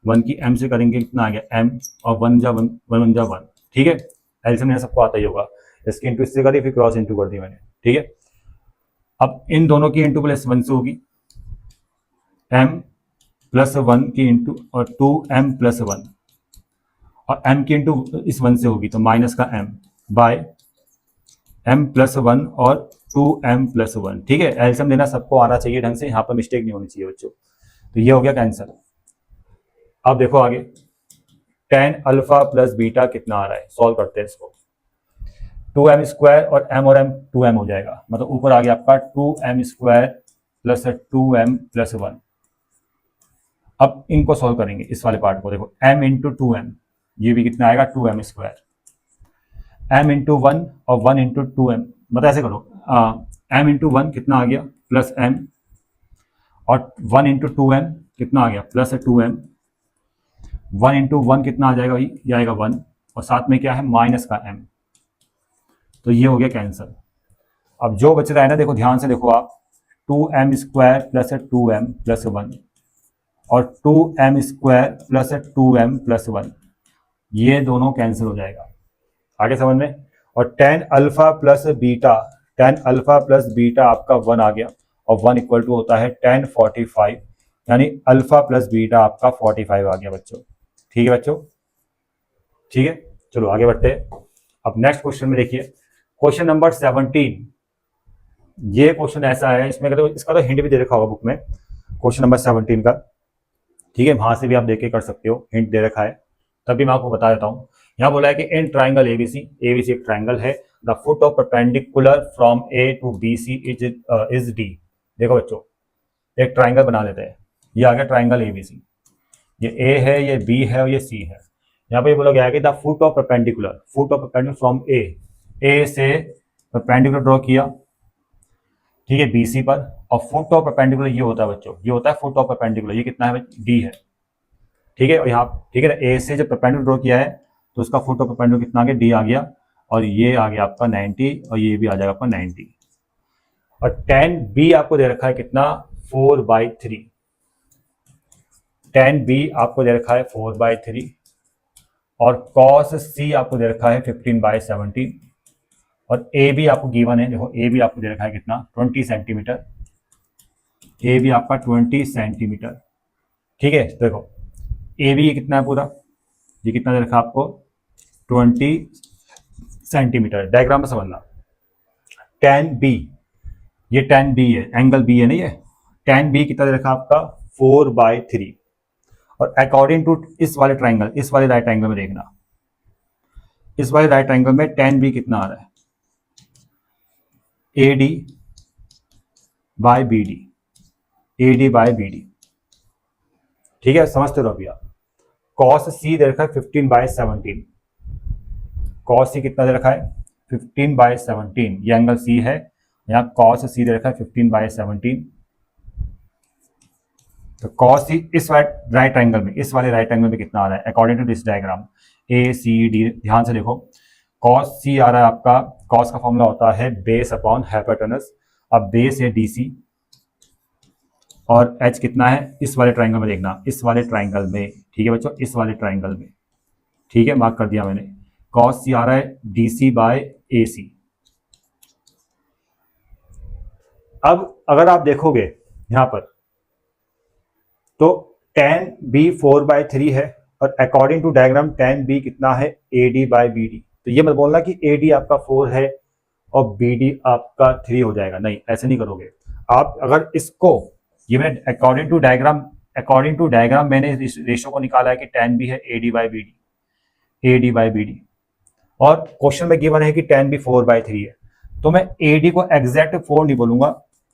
S1: 1 की m से करेंगे कितना आ गया m, और 1 जा 1 1 जा 1, ठीक है, एल्सियम यहाँ सबको आता ही होगा। इसके इंटू इससे करी, फिर क्रॉस इंटू कर दी मैंने, ठीक है। अब इन दोनों की इंटू प्लस 1 से होगी m प्लस 1 की इंटू और 2m प्लस 1 और m की इंटू इस 1 से होगी तो माइनस का m बाय m प्लस 1 और 2m प्लस 1। ठीक है, एलसीएम लेना सबको आना चाहिए ढंग से, यहाँ पर मिस्टेक नहीं होनी चाहिए बच्चों। तो ये हो गया कैंसर। अब देखो आगे tan अल्फा प्लस बीटा कितना आ रहा है, सॉल्व करते हैं इसको। 2m स्क्वायर और m 2m हो जाएगा, मतलब ऊपर आ गया आपका 2m square plus 2m plus 1। अब इनको सॉल्व करेंगे इस वाले पार्ट को, देखो m इंटू 2m, ये भी कितना आएगा 2m स्क्वायर, m इंटू 1 और 1 इंटू 2m, मतलब ऐसे करो m इंटू 1 कितना आ गया प्लस m और 1 इंटू 2m कितना आ गया प्लस 2m, 1 इंटू 1 कितना आ जाएगा भाई, ये आएगा 1 और साथ में क्या है माइनस का m। तो ये हो गया कैंसर। अब जो बच रहा है ना, देखो ध्यान से देखो आप, 2m square plus 2m plus 1 और 2m square plus 2m plus 1, ये दोनों कैंसिल हो जाएगा। आगे समझ में। और tan alpha plus beta, tan alpha plus beta आपका 1 आ गया और 1 इक्वल टू होता है tan 45, यानी अल्फा प्लस बीटा आपका 45 आ गया बच्चों। ठीक है बच्चों, ठीक है, चलो आगे बढ़ते हैं। अब नेक्स्ट क्वेश्चन में देखिए, क्वेश्चन नंबर 17। ये क्वेश्चन ऐसा है, इसमें तो इसका तो हिंट भी दे रखा होगा बुक में, क्वेश्चन नंबर 17 का। ठीक है, वहां से भी आप देख के कर सकते हो, हिंट दे रखा है, तभी मैं आपको बता देता हूँ। यहाँ बोला है कि इन ट्राइंगल एबीसी, एबीसी एक ट्राइंगल है, the foot of perpendicular from A to B C is D. देखो बच्चों, एक ट्राइंगल बना लेते हैं, ये आ गया ट्राइंगल एबीसी, ये ए है, ये बी है और ये सी है। यहाँ पे ये बोला गया है कि the foot of perpendicular, foot of perpendicular from A से परपेंडिकुलर ड्रॉ किया, ठीक है, बीसी पर, और फुट ऑफ परपेंडिकुलर ये होता है बच्चों, ये होता है फुट ऑफ परपेंडिकुलर, ये कितना है डी है। ठीक है, और यहाँ ठीक है ए से जब परपेंडिकुलर ड्रॉ किया है तो उसका फुट ऑफ परपेंडिकुलर कितना आ गया, डी आ गया, और ये आ गया आपका 90 और ये भी आ जाएगा आपका 90। और tan बी आपको दे रखा है कितना 4/3, tan बी आपको दे रखा है 4/3 और cos सी आपको दे रखा है 15/17 और ए भी आपको गिवन है, देखो ए भी आपको दे रखा है कितना 20 सेंटीमीटर, ए भी आपका 20 सेंटीमीटर। ठीक है, देखो ए भी ये कितना है पूरा, ये कितना दे रखा है आपको 20 सेंटीमीटर। डायग्राम में समझना, tan बी, ये tan बी है, एंगल बी है ना, ये tan बी कितना दे रखा है आपका 4/3 और अकॉर्डिंग टू इस वाले ट्राइंगल, इस वाले राइट एंगल में देखना, इस वाले राइट एंगल में tan बी कितना आ रहा है AD by BD, AD by BD। ठीक है, समझते रहो भैया। cos C दे रखा है 15/17, cos C कितना दे रखा है 15/17, ये एंगल C है, यहाँ cos C दे रखा है 15/17। तो cos C इस राइट एंगल में, इस वाले राइट एंगल में कितना आ रहा है according to this diagram ACD। ध्यान से देखो, cos C आ रहा है आपका, cos का फॉर्मूला होता है बेस अपॉन हाइपोटेनस, अब बेस है DC और h कितना है इस वाले ट्राइंगल में देखना, इस वाले ट्राइंगल में। ठीक है बच्चों, इस वाले ट्राइंगल में, ठीक है, मार्क कर दिया मैंने। cos C आ रहा है DC/AC। अब अगर आप देखोगे यहां पर तो tan B 4/3 है और according to diagram tan B कितना है AD/BD। तो ये मत बोलना कि AD आपका 4 है और BD आपका 3 हो जाएगा, नहीं ऐसे नहीं करोगे आप। अगर इसको ये मैंने अकॉर्डिंग टू डायग्राम मैंने रेशो को निकाला है कि tan B है AD/BD और क्वेश्चन में गिवन है कि tan B 4/3 है, तो मैं AD को एग्जैक्ट 4 नहीं बोलूंगा,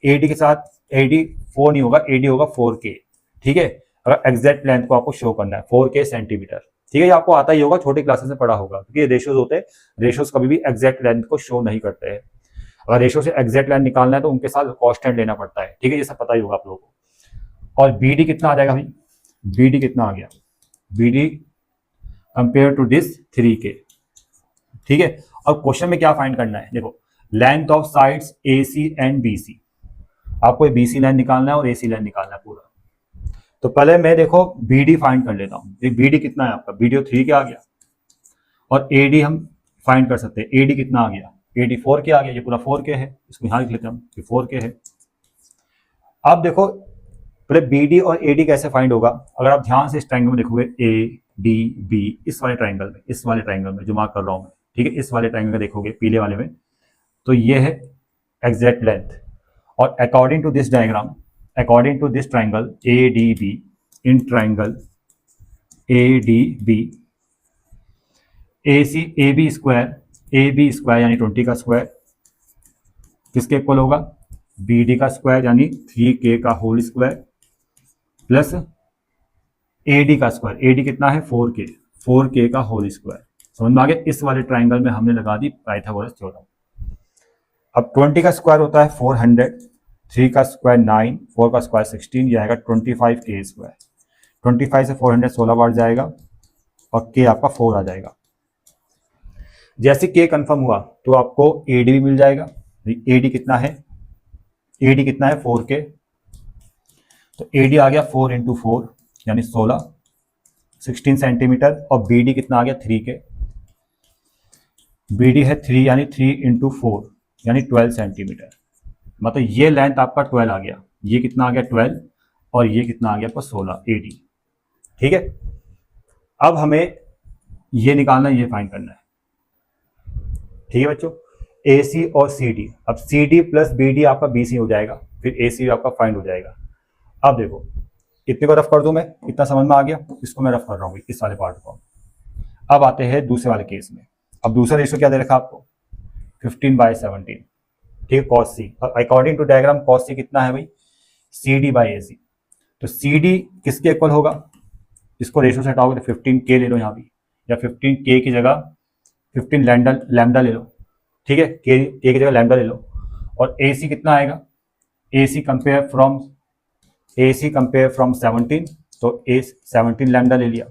S1: AD के साथ AD 4 नहीं होगा, AD होगा 4K। ठीक है, अगर एग्जैक्ट लेंथ को आपको शो करना है 4K सेंटीमीटर। ठीक है, ये आपको आता ही होगा, छोटी क्लासेस में पढ़ा होगा, क्योंकि रेशियोज होते हैं, रेशियोज कभी भी एग्जैक्ट लेंथ को शो नहीं करते हैं। अगर रेशियो से एग्जैक्ट लेंथ निकालना है तो उनके साथ कांस्टेंट लेना पड़ता है। ठीक है, ये सब पता ही होगा आप लोगों को। और BD कितना आ जाएगा भाई, BD कितना आ गया, BD compare to this 3K। ठीक है, अब क्वेश्चन में क्या फाइंड करना है, देखो length of sides AC and BC, आपको BC लाइन निकालना है और AC लाइन निकालना है पूरा। तो पहले मैं देखो BD फाइंड कर लेता हूँ, BD कितना है आपका, BD 3K आ गया और AD हम फाइंड कर सकते हैं, AD कितना आ गया, AD 4K आ गया, ये पूरा 4K है, इसको यहाँ लिख लेते हैं हम, ये 4K है। अब देखो पहले बी डी और ए डी कैसे फाइंड होगा, अगर आप ध्यान से इस ट्राइंगल में देखोगे ए डी बी, इस वाले ट्राइंगल में जो मार्क कर रहा हूं मैं, ठीक है, इस वाले ट्राइंगल में देखोगे पीले वाले में, तो ये है एग्जैक्ट लेंथ। और according to this diagram, according to this triangle A D B, in triangle A D B, A C A B square यानी 20 का स्क्वायर किसके इक्वल होगा, बी डी का स्क्वायर यानी 3k का whole square plus A D का स्क्वायर, ए डी कितना है 4k का होल स्क्वायर। समझ में आ गया, इस वाले ट्राइंगल में हमने लगा दी पाइथागोरस थ्योरम। अब 20 का स्क्वायर होता है 400, 3 का स्क्वायर 9, 4 का स्क्वायर 16, यह आएगा 25k स्क्वायर। 25 से 400 16 बार जाएगा और k आपका 4 आ जाएगा। जैसे k कंफर्म हुआ तो आपको AD भी मिल जाएगा। AD कितना है, AD कितना है 4k, तो AD आ गया 4 × 4 यानी 16 सेंटीमीटर, और BD कितना आ गया 3k, BD है 3 यानी 3 × 4 यानी 12 सेंटीमीटर। मतलब ये लेंथ आपका 12 आ गया, ये कितना आ गया 12, और ये कितना आ गया आपका 16 AD। ठीक है, अब हमें ये निकालना, ये फाइंड करना है। ठीक है बच्चों, AC और CD, अब CD प्लस BD आपका BC हो जाएगा, फिर AC आपका फाइंड हो जाएगा। अब देखो इतने को रफ कर दूं मैं, इतना समझ में आ गया, इसको मैं रफ कर रहा हूँ इस वाले पार्ट को। अब आते हैं दूसरे वाले केस में। अब दूसरा रेशियो क्या दे रखा आपको 15/17, ठीक है, cos C। According to diagram cos C कितना है भाई CD/AC, तो CD किसके इक्वल होगा, इसको रेशियो से हटाओगे तो 15k ले लो यहाँ भी, या 15k की जगह 15 लैम्डा ले लो, ठीक है, k की जगह लैम्डा ले लो। और AC कितना आएगा, AC कंपेयर फ्रॉम 17, तो A 17 लैम्डा ले लिया।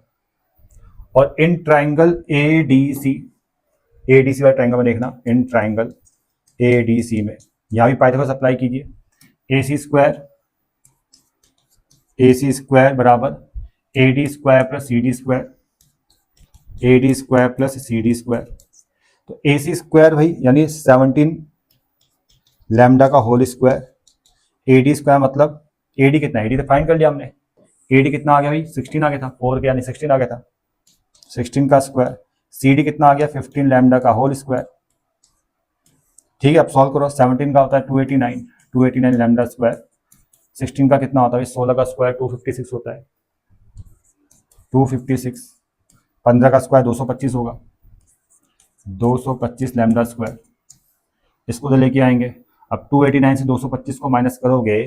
S1: और इन ट्राइंगल ADC वाले ट्राइंगल में देखना, इन ट्राइंगल ADC में यहाँ भी पाइथागोरस अप्लाई कीजिए। AC स्क्वायर बराबर AD square plus CD square, AD square plus CD square. तो AC स्क्वायर भाई यानी 17 लैम्डा का होल स्क्वायर, AD स्क्वायर मतलब AD कितना है, AD तो फाइंड कर लिया हमने, AD कितना आ गया भाई 16 आ गया था, 4 के यानी 16 आ गया था, 16 का स्क्वायर। CD कितना आ गया 15 लैम्डा का होल स्क्वायर। ठीक है, अब सॉल्व करो, 17 का होता है 289 लैम्डा स्क्वायर, 16 का कितना होता है 16 का स्क्वायर 256 होता है, 256, 15 का स्क्वायर 225 होगा, 225 लैम्डा स्क्वायर, इसको तो लेके आएंगे। अब 289 से 225 को माइनस करोगे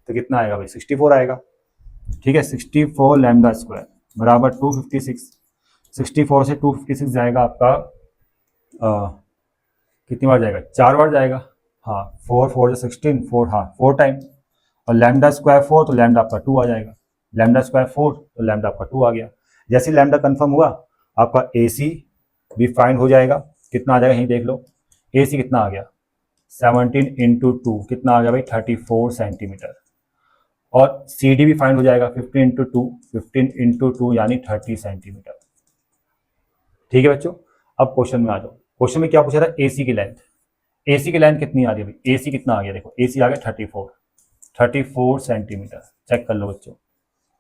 S1: तो कितना आएगा भाई 64 आएगा। ठीक है, 64 लैम्डा स्क्वायर बराबर 256, 64 से 256 जाएगा आपका कितनी बार जाएगा, 4 बार जाएगा, हाँ 4 से 16, 4, हाँ 4 टाइम। और लैम्डा स्क्वायर 4 तो लैम्डा आपका 2 आ जाएगा, लैम्डा स्क्वायर 4 तो लैम्डा आपका 2 आ गया। जैसे लैम्डा कंफर्म हुआ आपका AC भी फाइंड हो जाएगा, कितना आ जाएगा यहीं देख लो, AC कितना आ गया 17 × 2 कितना आ गया भाई 34 सेंटीमीटर। और CD भी फाइंड हो जाएगा 15 × 2 यानी 30 सेंटीमीटर। ठीक है बच्चों, अब क्वेश्चन में आ जाओ। क्वेश्चन में क्या पूछा था, AC की लेंथ, AC की लेंथ कितनी आ रही है भाई, AC कितना आ गया, देखो AC आ गया 34 सेंटीमीटर, चेक कर लो बच्चों।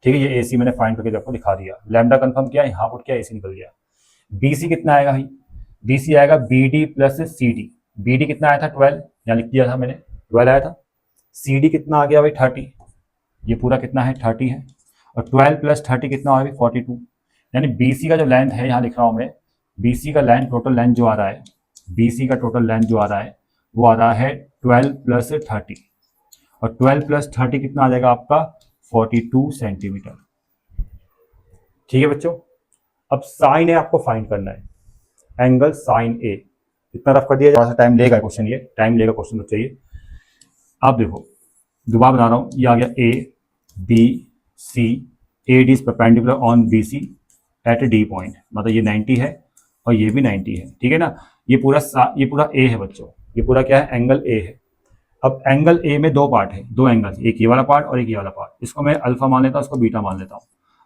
S1: ठीक है, ये AC मैंने फाइंड करके आपको दिखा दिया, लैम्डा कंफर्म किया, यहाँ पुट किया, AC निकल गया। BC कितना आएगा भाई, BC आएगा BD प्लस CD, BD कितना आया था 12, यहाँ लिख दिया था मैंने 12 आया था, CD कितना आ गया भाई 30, ये पूरा कितना है 30 है, और 12 प्लस 30 कितना आ गया 42, यानी BC का जो लेंथ है यहाँ लिख रहा हूँ मैं, BC का लेंथ टोटल लेंथ जो आ रहा है, BC का टोटल लेंथ जो आ रहा है वो आ रहा है 12 प्लस 30, और 12 प्लस 30 कितना आ जाएगा आपका 42 सेंटीमीटर। ठीक है बच्चों, अब साइन ए आपको फाइंड करना है, एंगल साइन ए, इतना रफ कर दिया, थोड़ा सा टाइम लेगा क्वेश्चन, ये टाइम लेगा क्वेश्चन तो चाहिए। आप देखो दोबारा बना रहा हूँ, ये आ गया ABC, AD is perpendicular on BC at D point, मतलब ये 90 है और ये भी 90 है, ठीक है ना। ये पूरा A है बच्चों, ये पूरा क्या है एंगल A है। अब एंगल A में दो पार्ट है, दो एंगल, एक ये वाला पार्ट और एक ये वाला पार्ट, इसको मैं अल्फा मान लेता हूँ, इसको बीटा मान लेता हूँ।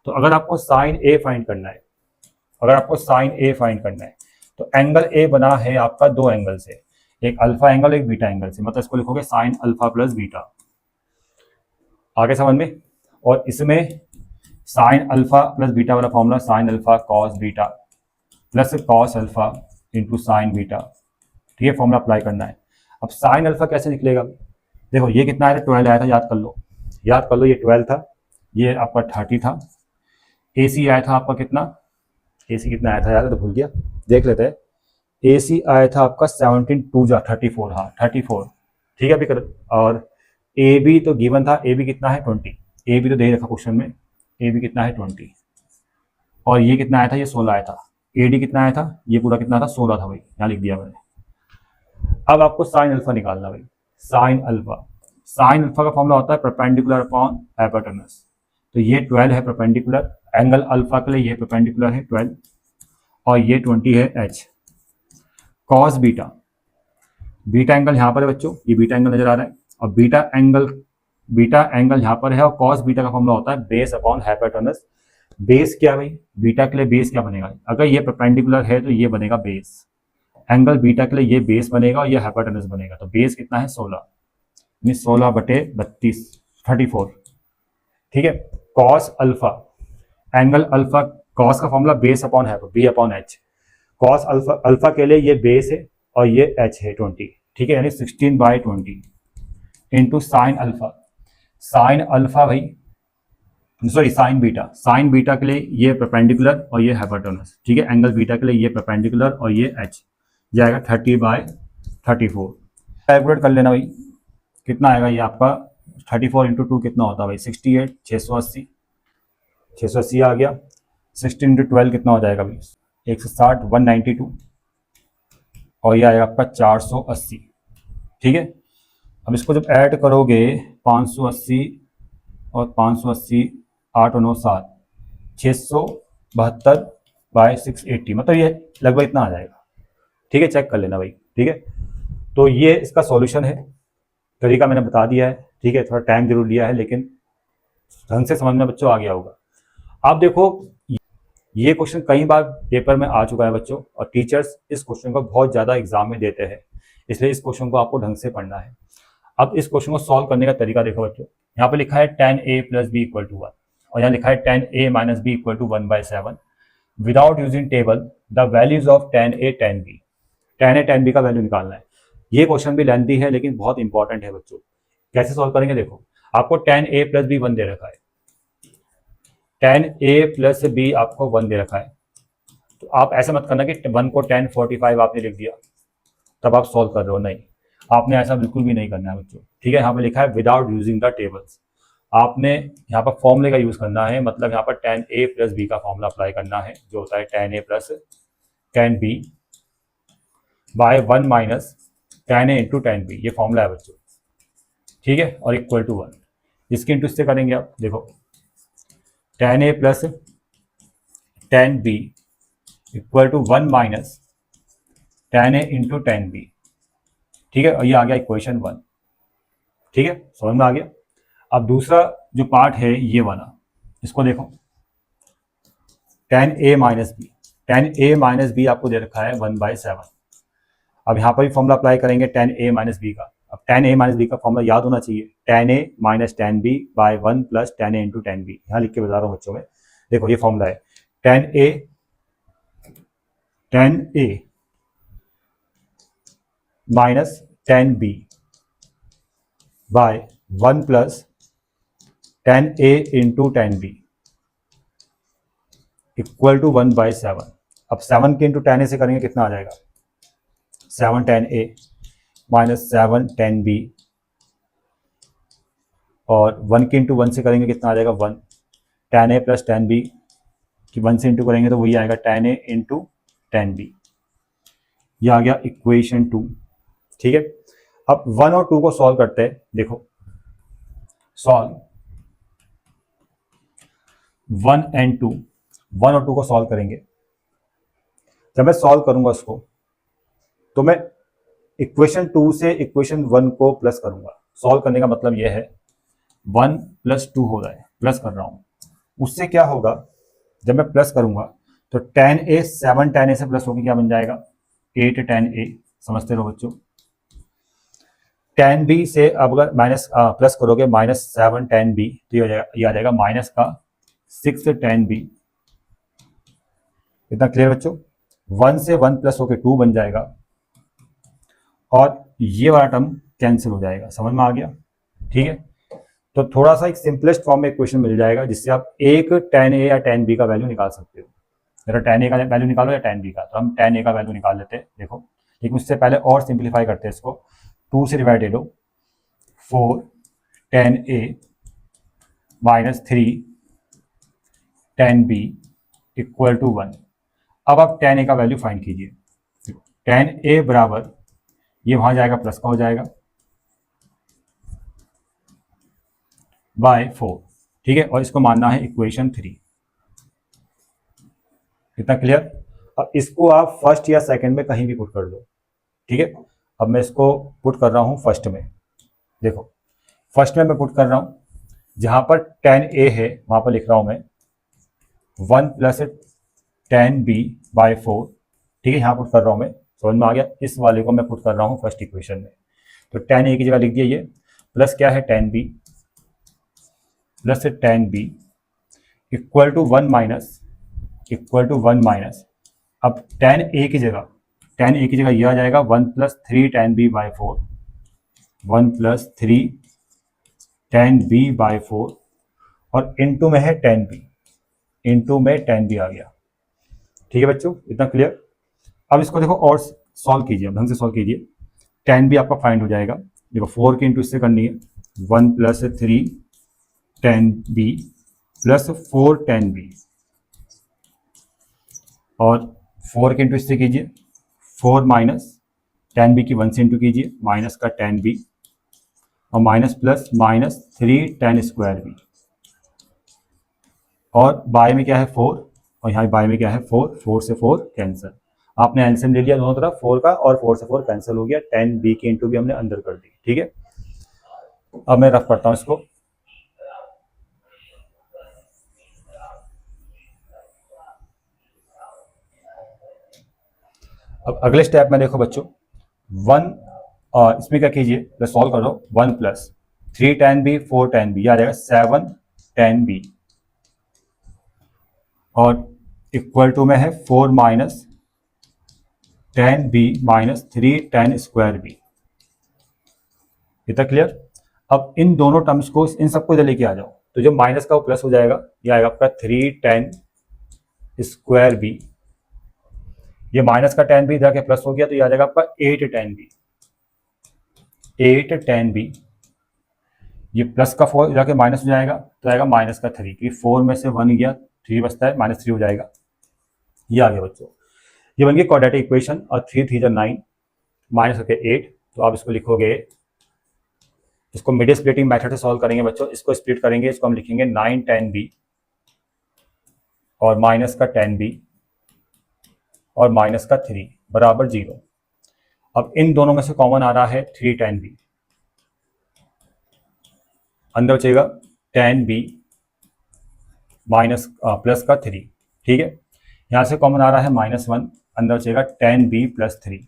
S1: तो अगर आपको साइन A फाइंड करना है, तो एंगल A बना है आपका दो एंगल से, एक अल्फा एंगल एक बीटा एंगल से, मतलब इसको लिखोगे साइन अल्फा प्लस बीटा। आगे समझ में। और इसमें साइन अल्फा प्लस बीटा वाला formula sine alpha cos beta plus cos alpha into sine beta, ठीक है, फॉर्मूला अप्लाई करना है। अब साइन अल्फा कैसे निकलेगा? देखो ये कितना आया था, 12 आया था, याद कर लो, याद कर लो, ये 12 था, ये आपका 30 था। ए सी आया था आपका कितना, ए सी कितना आया था यार, तो भूल गया, देख लेते हैं। ए सी आया था आपका 17 2 जा 34, हाँ 34, ठीक है अभी कर। और ए बी तो गिवन था, ए बी कितना है 20, ए बी तो दे रखा क्वेश्चन में, ए बी कितना है 20, और ये कितना आया था, ये 16 आया था। ए डी कितना आया था, ये पूरा कितना था, 16 था भाई, यहाँ लिख दिया मैंने। अब आपको साइन अल्फा निकालना भाई, साइन अल्फा, साइन अल्फा का फॉर्मूला होता है परपेंडिकुलर अपॉन हाइपोटेनस। तो ये 12 है परपेंडिकुलर, एंगल अल्फा के लिए ये परपेंडिकुलर है 12, और ये 20 है H. Cos beta, beta angle यहाँ पर है बच्चों, ये बीटा एंगल नजर आ रहा है, और बीटा एंगल यहाँ पर है, और कॉस बीटा का फॉर्मूला होता है बेस अपॉन हाइपोटेनस। बेस क्या भाई, बीटा के लिए बेस क्या बनेगा, अगर ये परपेंडिकुलर है तो ये बनेगा बेस, एंगल बीटा के लिए ये बेस बनेगा और ये हाइपोटेनस बनेगा। तो बेस कितना है 16, यानी 16/32 34, ठीक है। Cos alpha, angle alpha, cos का फॉर्मूला बेस अपॉन है B upon H, cos alpha के लिए ये बेस है और ये एच है 20, ठीक है, यानी 16/20 into sine alpha, sine alpha भाई sorry sine beta, sine beta के लिए ये परपेंडिकुलर और ये हाइपोटेनस, ठीक है, एंगल बीटा के लिए ये परपेंडिकुलर और ये एच, जाएगा 30/34। कैलकुलेट कर लेना भाई, कितना आएगा ये आपका 34 इंटू 2 कितना होता है भाई 68, 680, 680 आ गया। 16 इंटू 12 कितना हो जाएगा भाई 160, 192, और ये आएगा आपका 480, ठीक है। अब इसको जब ऐड करोगे 580 और 580, 8 और 9 7, 672/680, मतलब ये लगभग इतना आ जाएगा, ठीक है, चेक कर लेना भाई, ठीक है। तो ये इसका सॉल्यूशन है, तरीका मैंने बता दिया है, ठीक है, थोड़ा टाइम जरूर लिया है लेकिन ढंग से समझ में बच्चों आ गया होगा। आप देखो ये क्वेश्चन कई बार पेपर में आ चुका है बच्चों, और टीचर्स इस क्वेश्चन को बहुत ज़्यादा एग्जाम में देते हैं, इसलिए इस क्वेश्चन को आपको ढंग से पढ़ना है। अब इस क्वेश्चन को सॉल्व करने का तरीका देखो बच्चों, यहाँ पे लिखा है tan a + b = 1, और यहाँ लिखा है tan a - b = 1/7 without using table the values of tan a tan b, tan a tan b का वैल्यू निकालना है। ये क्वेश्चन भी लेंथी है लेकिन बहुत इंपॉर्टेंट है बच्चों। कैसे सॉल्व करेंगे, देखो आपको tan a + b 1 दे रखा है, tan a + b आपको 1 दे रखा है, तो आप ऐसा मत करना कि 1 को tan 45 आपने लिख दिया तब आप सॉल्व कर रहे हो, नहीं, आपने ऐसा बिल्कुल भी नहीं करना है बच्चों, ठीक है। यहाँ पे लिखा है विदाउट यूजिंग द टेबल्स, आपने यहाँ पर फॉर्मूले का यूज करना है, मतलब यहाँ पर tan a + b का फॉर्मूला अप्लाई करना है, जो होता है tan a + tan b by 1 - tan a into tan b, ये फॉर्मूला है बच्चों, ठीक है, और इक्वल टू 1। इसके इंटू इससे करेंगे आप, देखो tan a + tan b equal to 1 - tan a into tan b, ठीक है, और ये आ गया इक्वेशन 1, ठीक है, समझ में आ गया। अब दूसरा जो पार्ट है ये वाला, इसको देखो tan a - b, tan a - b आपको दे रखा है 1/7। अब यहाँ पर भी फॉर्मूला अप्लाई करेंगे tan a - b का। अब tan a - b का फॉर्मूला याद होना चाहिए, tan a - tan b by 1 + tan a into tan b, यहाँ लिख के बता रहा हूँ बच्चों में, देखो ये फॉर्मूला है tan a minus tan b by 1 + tan a into tan b equal to 1/7। अब 7 के इंटू tan a से करेंगे कितना आ जाएगा, 7 tan a minus 7 tan b, और 1 के इंटू 1 से करेंगे कितना आ जाएगा 1, tan a + tan b कि 1 से इंटू करेंगे तो वही आएगा tan a into tan b, ये आ गया इक्वेशन 2, ठीक है। अब 1 और 2 को सॉल्व करते हैं, देखो सॉल्व 1 और 2, 1 और 2 को सॉल्व करेंगे। जब मैं सॉल्व करूंगा उसको तो मैं इक्वेशन 2 से इक्वेशन 1 को प्लस करूंगा। सॉल्व करने का मतलब यह है 1 + 2 हो रहा है, प्लस कर रहा हूं, उससे क्या होगा जब मैं प्लस करूंगा तो tan a 7 tan a से प्लस होकर क्या बन जाएगा 8 tan a, समझते रहो बच्चों, टेन बी से अब अगर माइनस प्लस करोगे -7 टेन बी, तो ये आ जाएगा माइनस का 6 टेन बी। इतना क्लियर बच्चों? 1 से 1 प्लस होके 2 बन जाएगा और ये वाला टर्म कैंसिल हो जाएगा। समझ में आ गया? ठीक है, तो थोड़ा सा एक सिंपलेस्ट फॉर्म में इक्वेशन मिल जाएगा जिससे आप एक टेन ए या टेन बी का वैल्यू निकाल सकते हो। मेरा टेन ए का वैल्यू निकालो या टेन बी का, तो हम टेन ए का वैल्यू निकाल लेते हैं। देखो, लेकिन उससे पहले और सिंप्लीफाई करते हैं इसको। 2 से डिवाइड ले लो, 4 tan A minus 3 tan B equal to 1। अब आप टेन ए का वैल्यू फाइंड कीजिए। टेन ए बराबर, ये वहां जाएगा प्लस का हो जाएगा बाय 4। ठीक है, और इसको मानना है इक्वेशन 3। इतना क्लियर? अब इसको आप फर्स्ट या सेकंड में कहीं भी पुट कर दो। ठीक है, अब मैं इसको पुट कर रहा हूं फर्स्ट में। देखो, फर्स्ट में मैं पुट कर रहा हूं, जहां पर टेन ए है वहां पर लिख रहा हूं मैं 1 प्लस टेन बी बाय 4। ठीक है, यहाँ पुट कर रहा हूं मैं। समझ में आ गया? इस वाले को मैं पुट कर रहा हूं फर्स्ट इक्वेशन में। तो टेन ए की जगह लिख दिया ये, प्लस क्या है tan B plus tan B equal to 1 minus अब टेन ए की जगह यह आ जाएगा 1 plus 3 tan B by 4, 1 plus 3 tan B by 4 और इनटू में है टेन बी, इनटू में टेन बी आ गया। ठीक है बच्चों, इतना क्लियर? अब इसको देखो और सॉल्व कीजिए, ढंग से सॉल्व कीजिए। टेन बी आपका फाइंड हो जाएगा। देखो 4 की इंटू इससे करनी है, 1 plus 3 tan B plus 4 tan B और 4 के इंटू इससे कीजिए, 4 माइनस टेन बी की 1 से इंटू कीजिए, माइनस का टेन बी और minus plus minus 3 tan square B और बाय में क्या है 4 और यहाँ बाय में क्या है 4, 4 से 4 कैंसिल। आपने एलसीएम ले लिया दोनों तरफ 4 का और 4 से 4 कैंसिल हो गया। टेन बी की इंटू भी हमने अंदर कर दी। ठीक है, अब मैं रफ करता हूँ इसको। अब अगले स्टेप में देखो बच्चों, 1 इसमें क्या कीजिए, प्लस सॉल्व करो, 1 plus 3 tan B 4 tan B आ जाएगा 7 टेन बी और इक्वल टू में है 4 minus tan B minus 3 tan square B. इतना क्लियर? अब इन दोनों टर्म्स को, इन सबको इधर लेके आ जाओ, तो जो माइनस का वो प्लस हो जाएगा, ये आएगा आपका 3 टेन स्क्वायर बी। ये माइनस का टेन बी इधर के प्लस हो गया, तो ये आ जाएगा आपका 8 टेन बी, 8 टेन बी। ये प्लस का 4 जाके माइनस हो जाएगा, तो आएगा माइनस का 3, क्योंकि 4 में से 1 गया, 3 बचता है, -3 हो जाएगा। ये आ गया बच्चों, ये बन गई क्वाड्रेटिक इक्वेशन। और 3 3 9 माइनस होके 8, तो आप इसको लिखोगे, इसको मिडिल स्प्लिटिंग मेथड से सॉल्व करेंगे बच्चों। इसको स्प्लिट करेंगे, इसको हम लिखेंगे 9 टेन बी और माइनस का टेन बी और माइनस का 3 बराबर 0। अब इन दोनों में से कॉमन आ रहा है 3 टेन बी, अंदर बचेगा टेन बी माइनस प्लस का 3। ठीक है, यहां से कॉमन आ रहा है -1, अंदर बचेगा टेन बी प्लस 3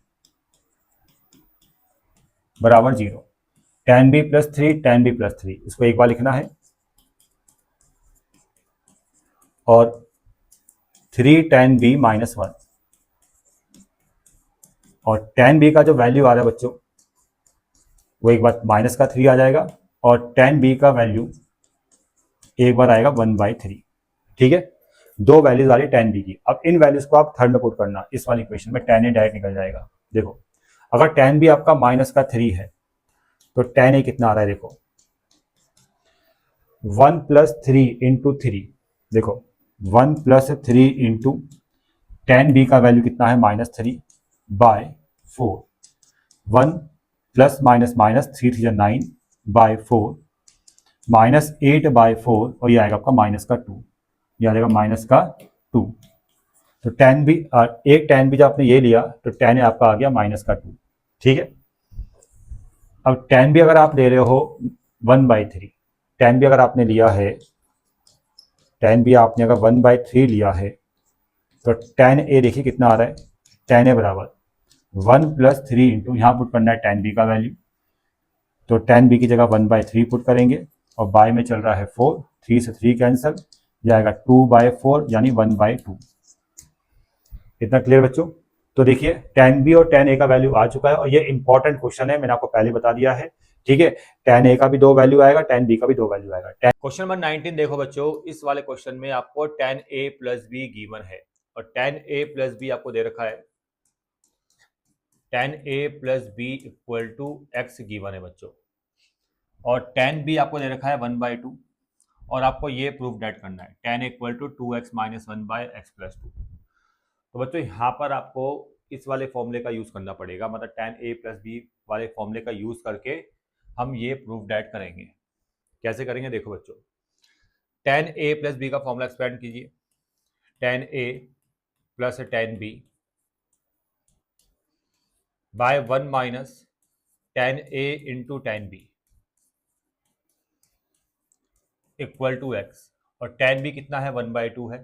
S1: बराबर 0। Tan B plus 3 tan B plus 3, इसको एक बार लिखना है और 3 टेन बी माइनस 1 और टेन बी का जो वैल्यू आ रहा है बच्चों, वो एक बार माइनस का 3 आ जाएगा और टेन बी का वैल्यू एक बार आएगा 1/3। ठीक है, दो वैल्यूज आ रही टेन बी की। अब इन वैल्यूज को आप थर्ड में पुट करना, इस वाली इक्वेशन में टेन ए डायरेक्ट निकल जाएगा। देखो, अगर टेन बी आपका माइनस का 3 है, तो टेन ए कितना आ रहा है, देखो 1 प्लस 3 इंटू 3। देखो 1 प्लस 3 इंटू टेन बी का वैल्यू कितना है -3 by 4, 1 plus minus minus 3 3 9 by 4 -8 by 4 और ये आएगा आपका माइनस का 2, ये आ जाएगा माइनस का 2। तो टेन बी, एक टेन बी जब आपने ये लिया तो टेन आपका आ गया माइनस का 2। ठीक है, अब टेन बी अगर आप ले रहे हो 1/3, टेन बी अगर आपने लिया है, टेन बी आपने अगर 1/3 लिया है, तो टेन ए देखिए कितना आ रहा है, टेन ए बराबर 1 प्लस 3 इंटू, यहाँ पुट करना है टेन बी का वैल्यू तो tan b की जगह 1/3 पुट करेंगे और बाय में चल रहा है 4, 3 से 3 कैंसिल, जाएगा 2/4 यानी 1/2। इतना क्लियर बच्चों? तो देखिए tan b और tan a का वैल्यू आ चुका है और ये इंपॉर्टेंट क्वेश्चन है, मैंने आपको पहले बता दिया है। ठीक है, tan a का भी 2 वैल्यू आएगा, tan b का भी 2 वैल्यू आएगा। क्वेश्चन नंबर 19 देखो बच्चों, इस वाले क्वेश्चन में आपको tan a plus be given है और tan a प्लस बी आपको दे रखा है, tan a plus B equal to x given है बच्चों, और tan b आपको दे रखा है 1/2 और आपको ये प्रूफ डेट करना है tan equal to 2x minus 1/x+2। तो बच्चों यहाँ पर आपको इस वाले फॉर्मूले का यूज करना पड़ेगा, मतलब tan a प्लस बी वाले फॉर्मूले का यूज करके हम ये प्रूफ डेट करेंगे। कैसे करेंगे देखो बच्चों, tan a प्लस बी का फॉर्मूला एक्सपेंड कीजिए, tan a plus tan b by 1 minus tan a into tan b equal to x, और tan b कितना है 1/2 है,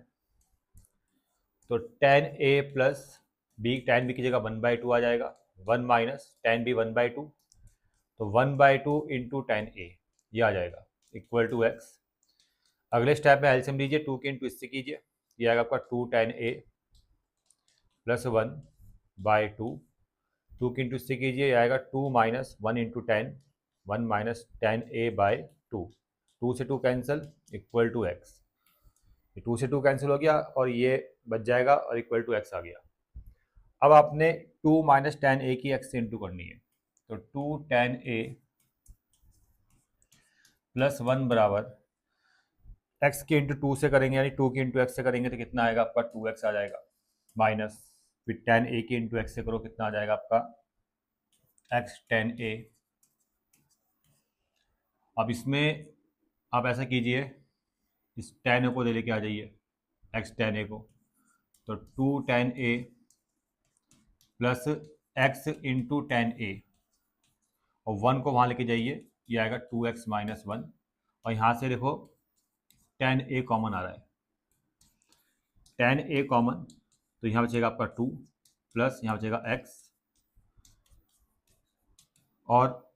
S1: तो tan a plus B, tan b की जगह 1/2 आ जाएगा, 1 माइनस tan b 1/2, तो 1/2 इंटू tan a ये आ जाएगा इक्वल टू एक्स। अगले स्टेप में एलसीएम लीजिए, 2 के इंटू इससे कीजिए, ये आएगा आपका 2 tan a प्लस 1/2, 2 के इंटू इससे कीजिए, ये आएगा 2 minus 1 into ten, 1 minus tan a/2, 2 से 2 कैंसिल इक्वल टू एक्स, 2 से 2 कैंसिल हो गया और ये बच जाएगा और इक्वल टू एक्स आ गया। अब आपने 2 माइनस tan a की x से इंटू करनी है, तो 2 tan a प्लस 1 बराबर x के इंटू 2 से करेंगे, यानी 2 के इंटू एक्स से करेंगे तो कितना आएगा आपका 2x आ जाएगा, माइनस फिर tan a के इंटू एक्स से करो, कितना आ जाएगा आपका x tan a। अब इसमें आप ऐसा कीजिए, इस tan a को दे लेके आ जाइए x tan a को, तो 2 tan a plus x into tan a और 1 को वहाँ लेके जाइए, ये आएगा 2x माइनस 1, और यहाँ से देखो tan a कॉमन आ रहा है, tan a कॉमन, तो यहाँ बचेगा आपका 2 प्लस यहाँ बचेगा x, और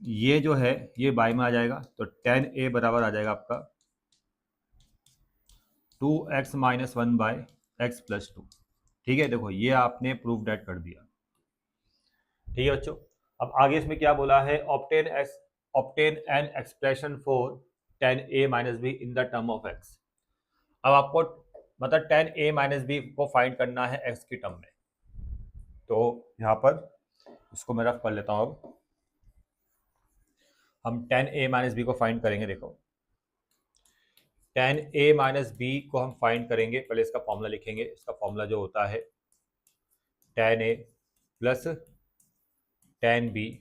S1: ये जो है ये बाय में आ जाएगा, तो tan a बराबर आ जाएगा आपका 2x माइनस 1/x+2। ठीक है, देखो ये आपने प्रूफ डेट कर दिया। ठीक है बच्चों, अब आगे इसमें क्या बोला है, obtain an expression for tan a minus be in the term of x। अब आपको मतलब tan a माइनस बी को फाइंड करना है x की टर्म में, तो यहाँ पर इसको मैं रफ कर लेता हूँ। अब हम tan a माइनस बी को फाइंड करेंगे, देखो tan a माइनस बी को हम फाइंड करेंगे, पहले इसका फॉर्मूला लिखेंगे, इसका फॉर्मूला जो होता है tan a plus tan b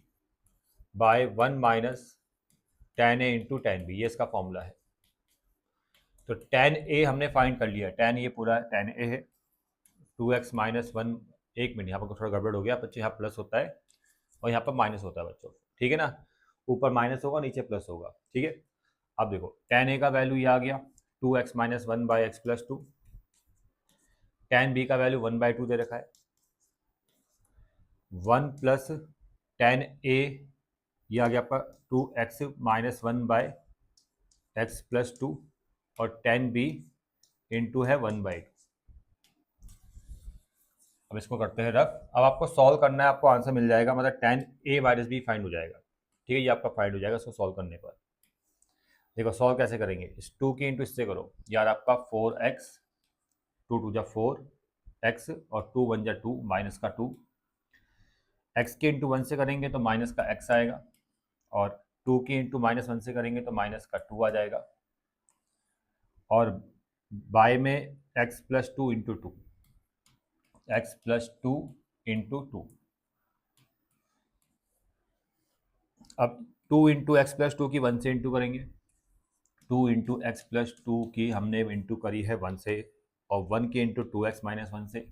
S1: by 1 minus tan a into tan b, ये इसका फॉर्मूला है। तो tan a हमने फाइंड कर लिया, tan ये पूरा tan a है, 2x माइनस 1, एक मिनट यहाँ पर थोड़ा गड़बड़ हो गया बच्चों, यहाँ प्लस होता है और यहाँ पर माइनस होता है बच्चों, ठीक है ना, ऊपर माइनस होगा नीचे प्लस होगा। ठीक है, अब देखो tan a का वैल्यू ये आ गया 2x minus 1/x+2, tan b का वैल्यू 1/2 दे रखा है, 1 प्लस tan a ये आ गया आपका 2x माइनस 1/x+2 और tan b इंटू है 1/2। अब इसको करते हैं रफ, अब आपको सॉल्व करना है, आपको आंसर मिल जाएगा, मतलब tan a minus B find हो जाएगा। ठीक है, ये आपका फाइंड हो जाएगा इसको सॉल्व करने पर। देखो सॉल्व कैसे करेंगे, इस 2 की इंटू इससे करो, यार आपका 4x, 2 2 जा 4x और 2 1 जा 2, माइनस का 2, x के इंटू 1 से करेंगे तो माइनस का x आएगा, और 2 के इंटू माइनस 1 से करेंगे तो माइनस का 2 आ जाएगा, और बाय में x plus 2 into 2, x plus 2 into 2। अब 2 इंटू एक्स प्लस 2 की 1 से इंटू करेंगे, 2 इंटू एक्स प्लस 2 की हमने इंटू करी है 1 से, और 1 के इंटू 2x माइनस 1 से,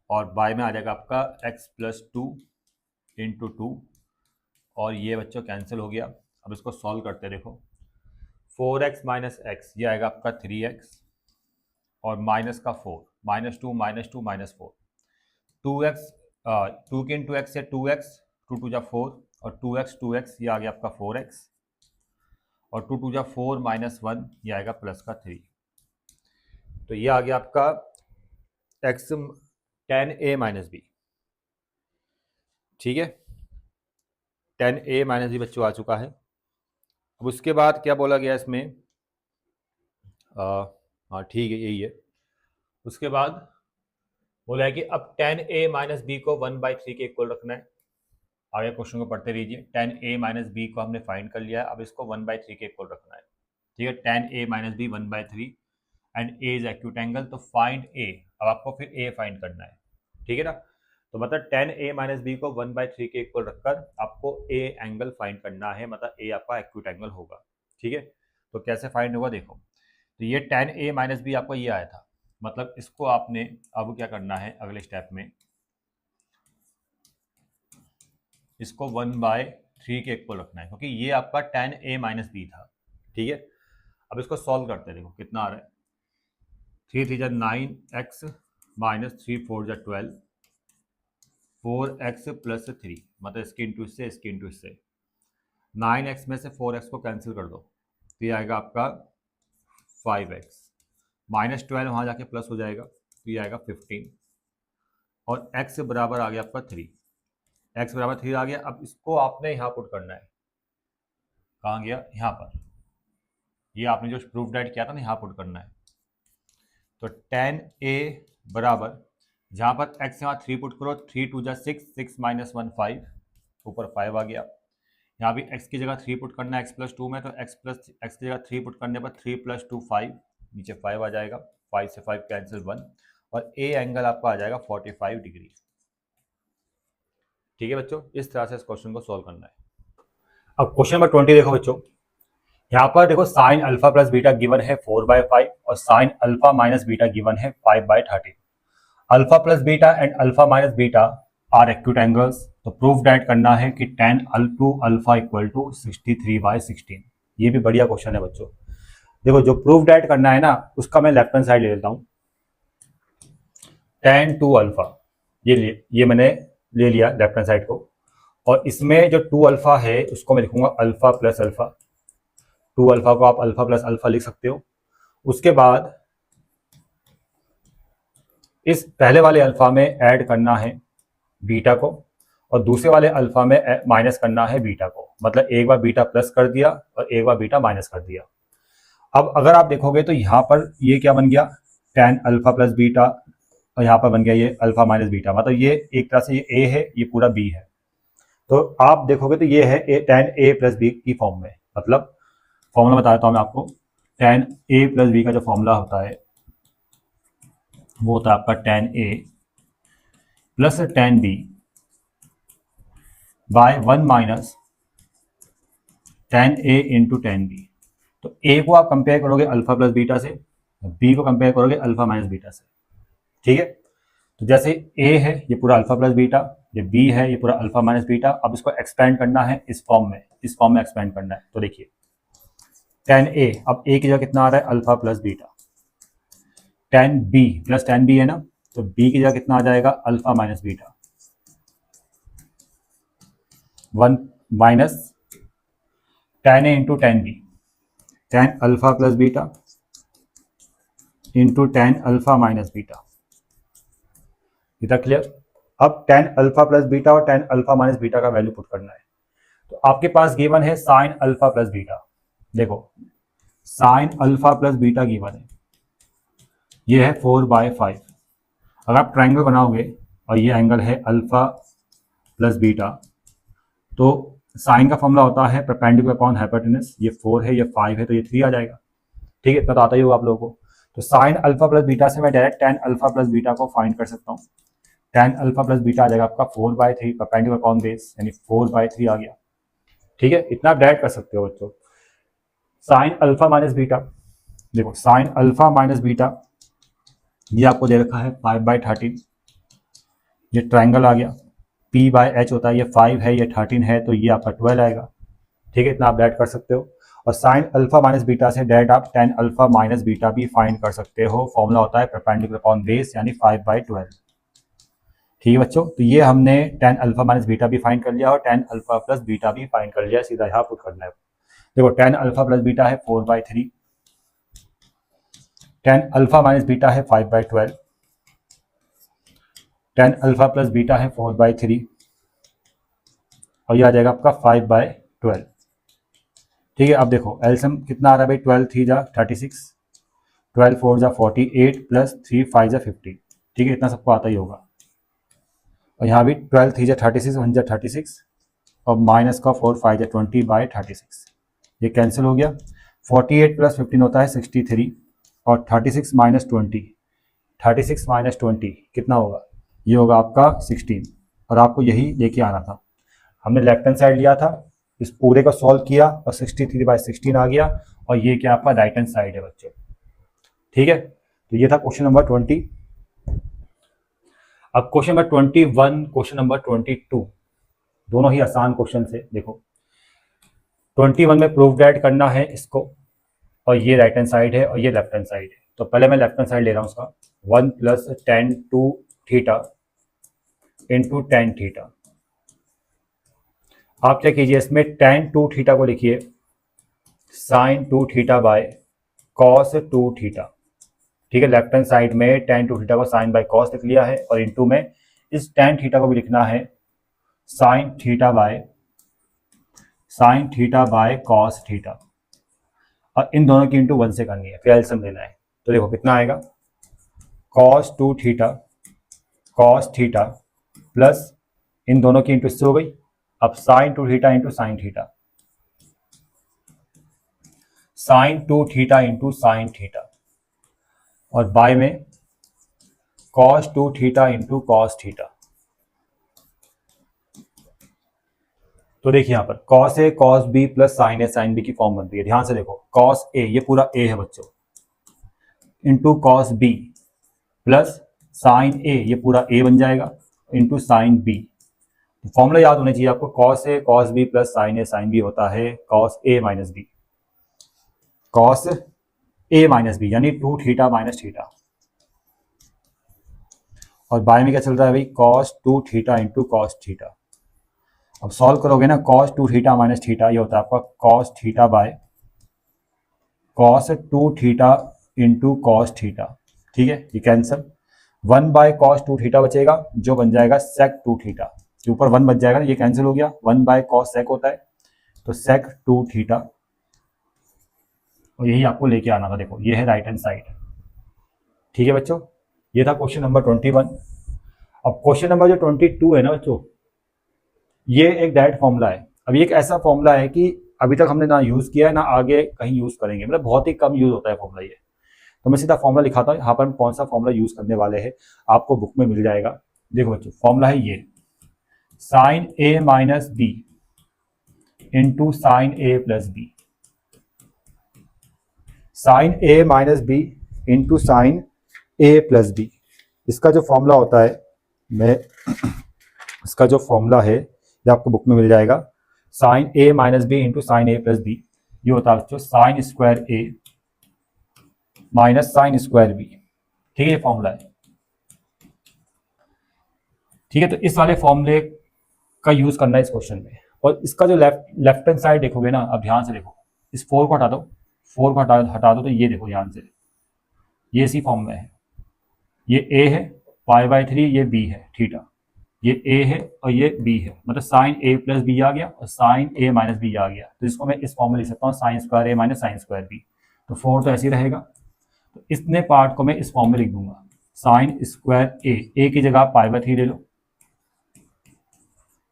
S1: और बाय में आ जाएगा आपका x प्लस 2 इंटू 2, और ये बच्चों कैंसिल हो गया। अब इसको सॉल्व करते देखो, 4x माइनस एक्स ये आएगा आपका 3x, और माइनस का 4, minus 2 minus 2 minus 4, 2x two के इंटू एक्स से 2x, 2 जा 4 और 2x ये आ गया आपका 4x और 2 जा 4 -1 ये आएगा प्लस का 3। तो ये आ गया आपका x tan a minus B. ठीक है, tan a माइनस बी बच्चों आ चुका है। अब उसके बाद क्या बोला गया इसमें, हाँ ठीक है यही है। उसके बाद बोला है कि अब tan a माइनस बी को 1/3 के इक्वल रखना है। आगे क्वेश्चन को पढ़ते रहिए। tan a माइनस बी को हमने फाइंड कर लिया है, अब इसको 1/3 के इक्वल रखना है। ठीक है, tan a minus B 1/3 and a is acute angle, तो फाइंड a। अब आपको फिर a फाइंड करना है। ठीक है ना, तो मतलब tan a माइनस बी को 1/3 के इक्वल रखकर आपको a एंगल फाइंड करना है, मतलब a आपका एक्यूट एंगल होगा। ठीक है, तो कैसे फाइंड होगा देखो। तो ये tan a माइनस बी आपका ये आया था, मतलब इसको आपने अब क्या करना है अगले स्टेप में, इसको 1/3 के इक्वल रखना है, क्योंकि ये आपका tan a माइनस बी था। ठीक है, अब इसको सॉल्व करते हैं। देखो कितना आ रहा है, 3 3 जा 9x माइनस 3 4 जा 12, 4x प्लस 3, मतलब इसके इंटू इससे, इसके इंटू इससे। 9x में से 4x को कैंसिल कर दो तो ये आएगा आपका 5x, -12 वहाँ जाके प्लस हो जाएगा तो ये आएगा 15 और x बराबर आ गया आपका 3। x बराबर 3 आ गया। अब इसको आपने यहाँ पुट करना है, कहाँ गया, यहाँ पर। ये आपने जो प्रूफ डाइट किया था ना, यहाँ पुट करना है। तो tan a बराबर, जहाँ पर x यहाँ 3 पुट करो, 3 2 जा 6, 6 - 1 5, ऊपर 5 आ गया। यहाँ भी x की जगह 3 पुट करना है, x + 2 में, तो x की जगह 3 पुट करने पर 3 + 2 5, नीचे 5 आ जाएगा, 5 से 5 कैंसिल 1 और a एंगल आपका आ जाएगा 45 डिग्री। ठीक है बच्चों, इस तरह से इस क्वेश्चन को सॉल्व करना है। अब क्वेश्चन नंबर 20 देखो बच्चों, यहाँ पर देखो sine alpha plus beta given है 4/5 और sine alpha minus beta given है 5/13। Alpha plus beta and alpha minus beta are acute angles, तो प्रूफ दैट करना है कि tan two alpha equal to 63/16। ये भी बढ़िया क्वेश्चन है बच्चों। देखो जो प्रूफ दैट करना है ना, उसका मैं लेफ्ट हैंड साइड ले लेता हूँ। tan टू अल्फा ये मैंने ले लिया लेफ्ट हैंड साइड को, और इसमें जो 2 अल्फा है उसको मैं लिखूंगा अल्फा प्लस अल्फा। 2 अल्फा को आप अल्फा प्लस अल्फा लिख सकते हो। उसके बाद इस पहले वाले अल्फा में ऐड करना है बीटा को और दूसरे वाले अल्फा में माइनस करना है बीटा को, मतलब एक बार बीटा प्लस कर दिया और एक बार बीटा माइनस कर दिया। अब अगर आप देखोगे तो यहाँ पर ये क्या बन गया, tan अल्फा प्लस बीटा, और यहाँ पर बन गया ये अल्फा माइनस बीटा, मतलब ये एक तरह से ये a है, ये पूरा b है। तो आप देखोगे तो ये है tan a प्लस बी की फॉर्म में, मतलब फॉर्मूला बता देता हूँ मैं आपको। tan a प्लस बी का जो फॉर्मूला होता है वो होता है आपका tan a plus tan b by 1 minus tan a into tan b। तो a को आप कंपेयर करोगे अल्फा प्लस बीटा से, b को कंपेयर करोगे अल्फा माइनस बीटा से। ठीक है, तो जैसे a है ये पूरा अल्फा प्लस बीटा, ये b है ये पूरा अल्फा माइनस बीटा। अब इसको एक्सपेंड करना है इस फॉर्म में, इस फॉर्म में एक्सपेंड करना है। तो देखिए tan a, अब a की जगह कितना आ रहा है alpha plus beta, tan b plus tan b है ना, तो b की जगह कितना आ जाएगा alpha minus beta, 1 minus tan a into tan b, tan alpha plus beta into tan alpha minus beta. इतना क्लियर। अब tan अल्फा प्लस बीटा और tan अल्फा माइनस बीटा का वैल्यू पुट करना है। तो आपके पास गिवन है साइन अल्फा प्लस बीटा। देखो sine alpha plus beta given है, ये है 4/5। अगर आप ट्राइंगल बनाओगे और ये एंगल है अल्फा प्लस बीटा, तो साइन का फॉर्मूला होता है परपेंडिकुलर अपॉन हाइपोटेनस। ये 4 है, ये 5 है, तो ये 3 आ जाएगा। ठीक है, इतना तो आता ही होगा आप लोगों को। तो साइन अल्फा प्लस बीटा से मैं direct tan alpha plus beta को फाइंड कर सकता हूँ। tan अल्फा प्लस बीटा आ जाएगा आपका 4/3 परपेंडिकुलर अपॉन बेस, यानी 4/3 आ गया। ठीक है, इतना आप डायरेक्ट कर सकते हो बच्चों। साइन अल्फा माइनस बीटा, देखो साइन अल्फा माइनस बीटा ये आपको दे रखा है 5/13। ये ट्राइंगल आ गया, p/h होता है, ये 5 है ये 13 है, तो ये आपका 12 आएगा। ठीक है, इतना आप डायरेक्ट कर सकते हो। और साइन अल्फा माइनस बीटा से डायरेक्ट आप tan अल्फा माइनस बीटा भी फाइंड कर सकते हो। फॉर्मूला होता है परपेंडिकुलर अपॉन बेस, यानी 5/12। ठीक है बच्चों, तो ये हमने tan अल्फा माइनस बीटा भी फाइंड कर लिया और tan अल्फा प्लस बीटा भी फाइंड कर लिया, सीधा यहाँ पुट करना है। देखो tan अल्फा प्लस बीटा है 4/3, tan अल्फा माइनस बीटा है 5/12, tan अल्फा प्लस बीटा है 4/3 और ये आ जाएगा आपका 5/12। ठीक है, अब देखो एलसीएम कितना आ रहा है भाई, 12 3 जा 36, 12 4 जा 48 प्लस 3 5 जा 50। ठीक है, इतना सबको आता ही होगा। और यहाँ भी 12 3 जा 36, 1 जा 36 और माइनस का 4 5 जा 20/36, ये कैंसिल हो गया। 48 प्लस 15 होता है 63 और 36 माइनस 20, 36 माइनस 20 कितना होगा, ये होगा आपका 16। और आपको यही लेके आना था, हमने लेफ्ट हैंड साइड लिया था, इस पूरे को सॉल्व किया और 63/16 आ गया और ये क्या आपका राइट हैंड साइड है बच्चों। ठीक है, तो ये था क्वेश्चन नंबर 20। अब क्वेश्चन नंबर 21, क्वेश्चन नंबर 22, दोनों ही आसान क्वेश्चन से। देखो 21 में प्रूफ दैट करना है इसको, और ये राइट हैंड साइड है और ये लेफ्ट हैंड साइड है। तो पहले मैं लेफ्ट हैंड साइड ले रहा हूँ उसका, 1 plus tan 2 theta into tan theta. आप क्या कीजिए, इसमें tan 2 थीटा को लिखिए sin 2 theta by cos 2 theta. ठीक है, लेफ्ट हैंड साइड में tan 2 थीटा को sin बाय cos लिख लिया है और इंटू में इस tan थीटा को भी लिखना है sin theta by cos theta और इन दोनों की इंटू 1 से करनी है, फिर एलसीएम लेना है। तो देखो कितना आएगा, cos 2 थीटा प्लस इन दोनों की इंटू इससे हो गई, अब sin 2 theta into sine theta, sin 2 theta into sine theta और बाय में cos 2 theta into cos theta. तो देखिए यहाँ पर cos A cos B plus sin A sin B की फॉर्म बन रही है। ध्यान से देखो, cos A ये पूरा A है बच्चों, into cos B plus sin A ये पूरा A बन जाएगा इंटू sin B। फॉर्मूला याद होना चाहिए आपको, cos A cos B plus sin A sin B होता है cos A minus B, cos A minus B यानी 2 थीटा माइनस थीटा और बाय में क्या चल रहा है भाई, cos 2 theta into cos theta. अब सॉल्व करोगे ना, cos 2 थीटा माइनस थीटा ये होता है आपका cos theta by cos 2 theta into cos theta. ठीक है, ये कैंसिल, 1 बाय cos 2 थीटा बचेगा जो बन जाएगा sec 2 थीटा, के ऊपर 1 बच जाएगा, ये कैंसिल हो गया, 1 बाय cos sec होता है तो sec 2 थीटा और यही आपको लेके आना था। देखो ये है राइट हैंड साइड। ठीक है बच्चों, ये था क्वेश्चन नंबर 21। अब क्वेश्चन नंबर जो 22 है ना बच्चों, ये एक डायरेक्ट फॉर्मूला है। अब ये एक ऐसा फॉर्मूला है कि अभी तक हमने ना यूज किया है ना आगे कहीं यूज करेंगे, मतलब बहुत ही कम यूज होता है फॉर्मूला ये। तो मैं सीधा फॉर्मूला लिखाता हूँ, यहाँ पर हम कौन सा फॉर्मूला यूज करने वाले हैं आपको बुक में मिल जाएगा। देखो बच्चों फॉर्मूला है ये, sign A minus B into sine A plus B, sign A minus B into sine A plus B. इसका जो फॉर्मूला होता है, मैं इसका जो फॉर्मूला है ये आपको बुक में मिल जाएगा, sign A minus B into sine A plus B, ये होता है बच्चों sign square A minus sine square B. ठीक है, ये फॉर्मूला है। ठीक है, तो इस वाले फॉर्मूले का यूज करना है इस क्वेश्चन में। और इसका जो लेफ्ट हैंड साइड देखोगे ना, अब ध्यान से देखो, इस 4 को हटा दो, 4 को हटा दो तो ये देखो ध्यान से, ये इसी फॉर्म में है, ये a है π/3, ये b है थीटा, ये a है और ये b है, मतलब साइन a प्लस बी आ गया और साइन a माइनस बी आ गया। तो इसको मैं इस फॉर्म में लिख सकता हूँ sine square a minus sine square b। तो 4 तो ऐसे ही रहेगा, तो इतने पार्ट को मैं इस फॉर्म में लिख दूंगा, साइन स्क्वायर a की जगह π/3 ले लो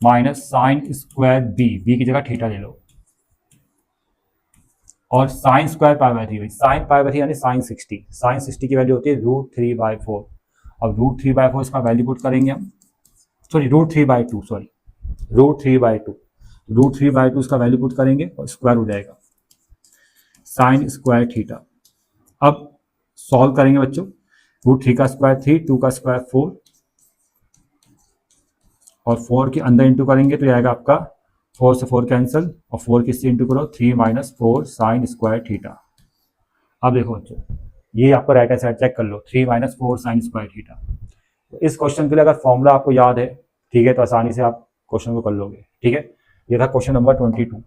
S1: माइनस साइन स्क्वायर b की जगह थीटा ले लो और साइन स्क्वायर π/3, साइन π/3 यानी साइन 60, साइन 60 की वैल्यू होती है √3/4। अब √3/4 इसका वैल्यू पुट करेंगे हम, सॉरी √3/2, सॉरी √3/2, √3/2 इसका वैल्यू पुट करेंगे और स्क्वायर हो जाएगा साइन स्क्वायर थीटा। अब सॉल्व करेंगे बच्चों, √3 का स्क्वायर 3, 2 का स्क्वायर 4 और 4 के अंदर इंटू करेंगे तो आएगा आपका 4 से 4 कैंसिल और 4 किससे इंटू करो 3 माइनस 4 साइन स्क्वायर थीटा। अब देखो बच्चों, ये आपको राइट हैंड साइड चेक कर लो, 3 माइनस 4 साइन स्क्वायर थीटा, तो इस क्वेश्चन के लिए अगर फॉर्मूला आपको याद है, ठीक है, तो आसानी से आप क्वेश्चन को कर लोगे। ठीक है, ये था क्वेश्चन नंबर 22।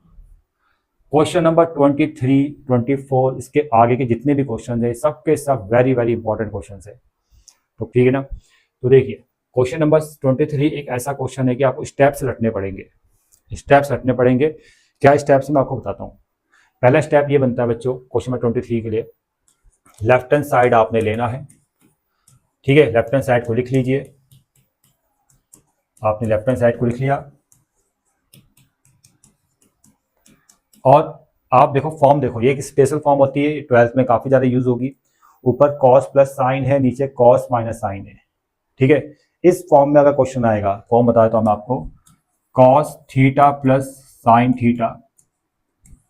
S1: क्वेश्चन नंबर 23, 24, इसके आगे के जितने भी क्वेश्चन है सबके सब वेरी वेरी इंपॉर्टेंट क्वेश्चन है। तो ठीक है ना, तो देखिए क्वेश्चन नंबर 23 एक ऐसा क्वेश्चन है कि आपको स्टेप्स रटने पड़ेंगे। स्टेप्स रटने पड़ेंगे, क्या स्टेप्स मैं आपको बताता हूँ। पहला स्टेप ये बनता है बच्चों क्वेश्चन नंबर 23 के लिए, लेफ्ट हैंड साइड आपने लेना है। ठीक है, लेफ्ट हैंड साइड को लिख लीजिए। आपने लेफ्ट हैंड साइड को लिख लिया और आप देखो फॉर्म, देखो ये एक स्पेशल फॉर्म होती है, 12th में काफी ज्यादा यूज होगी। ऊपर कॉस प्लस साइन है, नीचे कॉस माइनस साइन है। ठीक है, इस फॉर्म में अगर क्वेश्चन आएगा, फॉर्म बता देता हूं मैं आपको, cos theta plus sine theta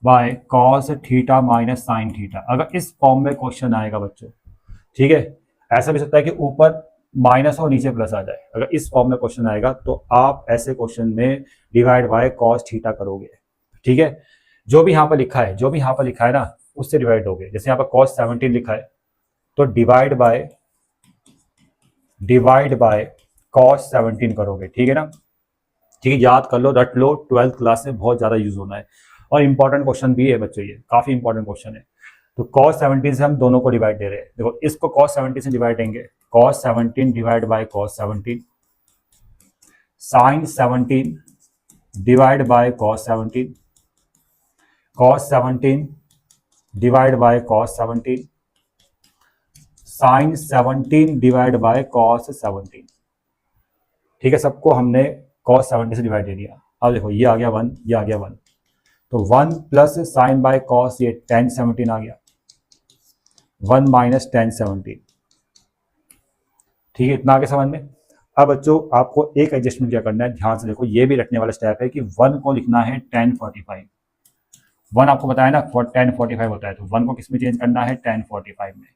S1: by cos theta minus sine theta, अगर इस फॉर्म में क्वेश्चन आएगा बच्चों, ठीक है, ऐसा भी सकता है कि ऊपर माइनस और नीचे प्लस आ जाए। अगर इस फॉर्म में क्वेश्चन आएगा तो आप ऐसे क्वेश्चन में डिवाइड बाय कॉस थीटा करोगे। ठीक है, जो भी यहाँ पर लिखा है, जो भी यहाँ पर लिखा है ना, उससे डिवाइड होगे। जैसे यहाँ पर कॉस 17 लिखा है तो डिवाइड बाय कॉस 17 करोगे। ठीक है ना, ठीक है, याद कर लो, रट लो, 12th क्लास में बहुत ज्यादा यूज होना है और इंपॉर्टेंट क्वेश्चन भी है बच्चों, ये काफी इंपॉर्टेंट क्वेश्चन है। तो cos 17 से हम दोनों को डिवाइड दे रहे हैं। देखो इसको cos 17 से डिवाइड देंगे, cos 17 divide by cos 17, sin 17 divide by cos 17, cos 17 divide by cos 17, sin 17 divide by cos 17। ठीक है, सबको हमने cos 17 से डिवाइड दे दिया। अब देखो ये आ गया 1, ये आ गया 1, तो 1 प्लस साइन बाय कॉस, ये tan 17 आ गया, 1 माइनस tan 17। ठीक है, इतना आगे समझ में। अब बच्चों आपको एक एडजस्टमेंट क्या करना है, ध्यान से देखो, ये भी रखने वाला स्टेप है कि 1 को लिखना है tan 45। 1 आपको बताया ना tan 45 होता है, तो 1 को किस में चेंज करना है, tan 45 में।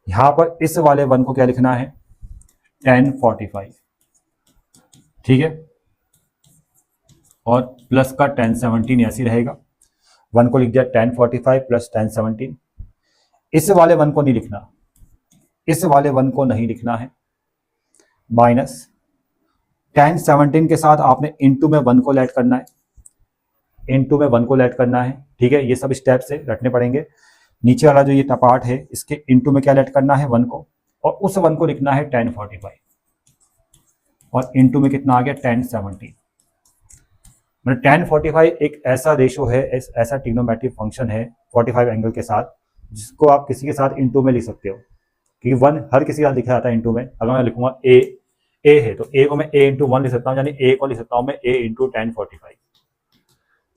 S1: यहां पर इस वाले 1 को क्या लिखना है, tan 45। ठीक है, और प्लस का tan 17 ऐसे रहेगा। 1 को लिख दिया tan 45 प्लस tan 17। इस वाले 1 को नहीं लिखना, इस वाले 1 को नहीं लिखना है, माइनस tan 17 के साथ आपने इनटू में 1 को ऐड करना है, इनटू में 1 को ऐड करना है। ठीक है, ये सब स्टेप से रखने पड़ेंगे। नीचे वाला जो ये पार्ट है, इसके इनटू में क्या ऐड करना है, 1 को, और उस 1 को लिखना है tan 45, और इनटू में कितना आ गया, tan 17। मतलब tan 45 एक ऐसा रेशो है, ऐसा ट्रिग्नोमेट्रिक फंक्शन है 45 एंगल के साथ, जिसको आप किसी के साथ इनटू में लिख सकते हो, क्योंकि 1 हर किसी के साथ लिखा जाता है इनटू में। अगर मैं लिखूंगा ए है तो ए को मैं a इंटू 1 लिख सकता हूँ, यानी ए को लिख सकता हूँ मैं a इंटू tan 45।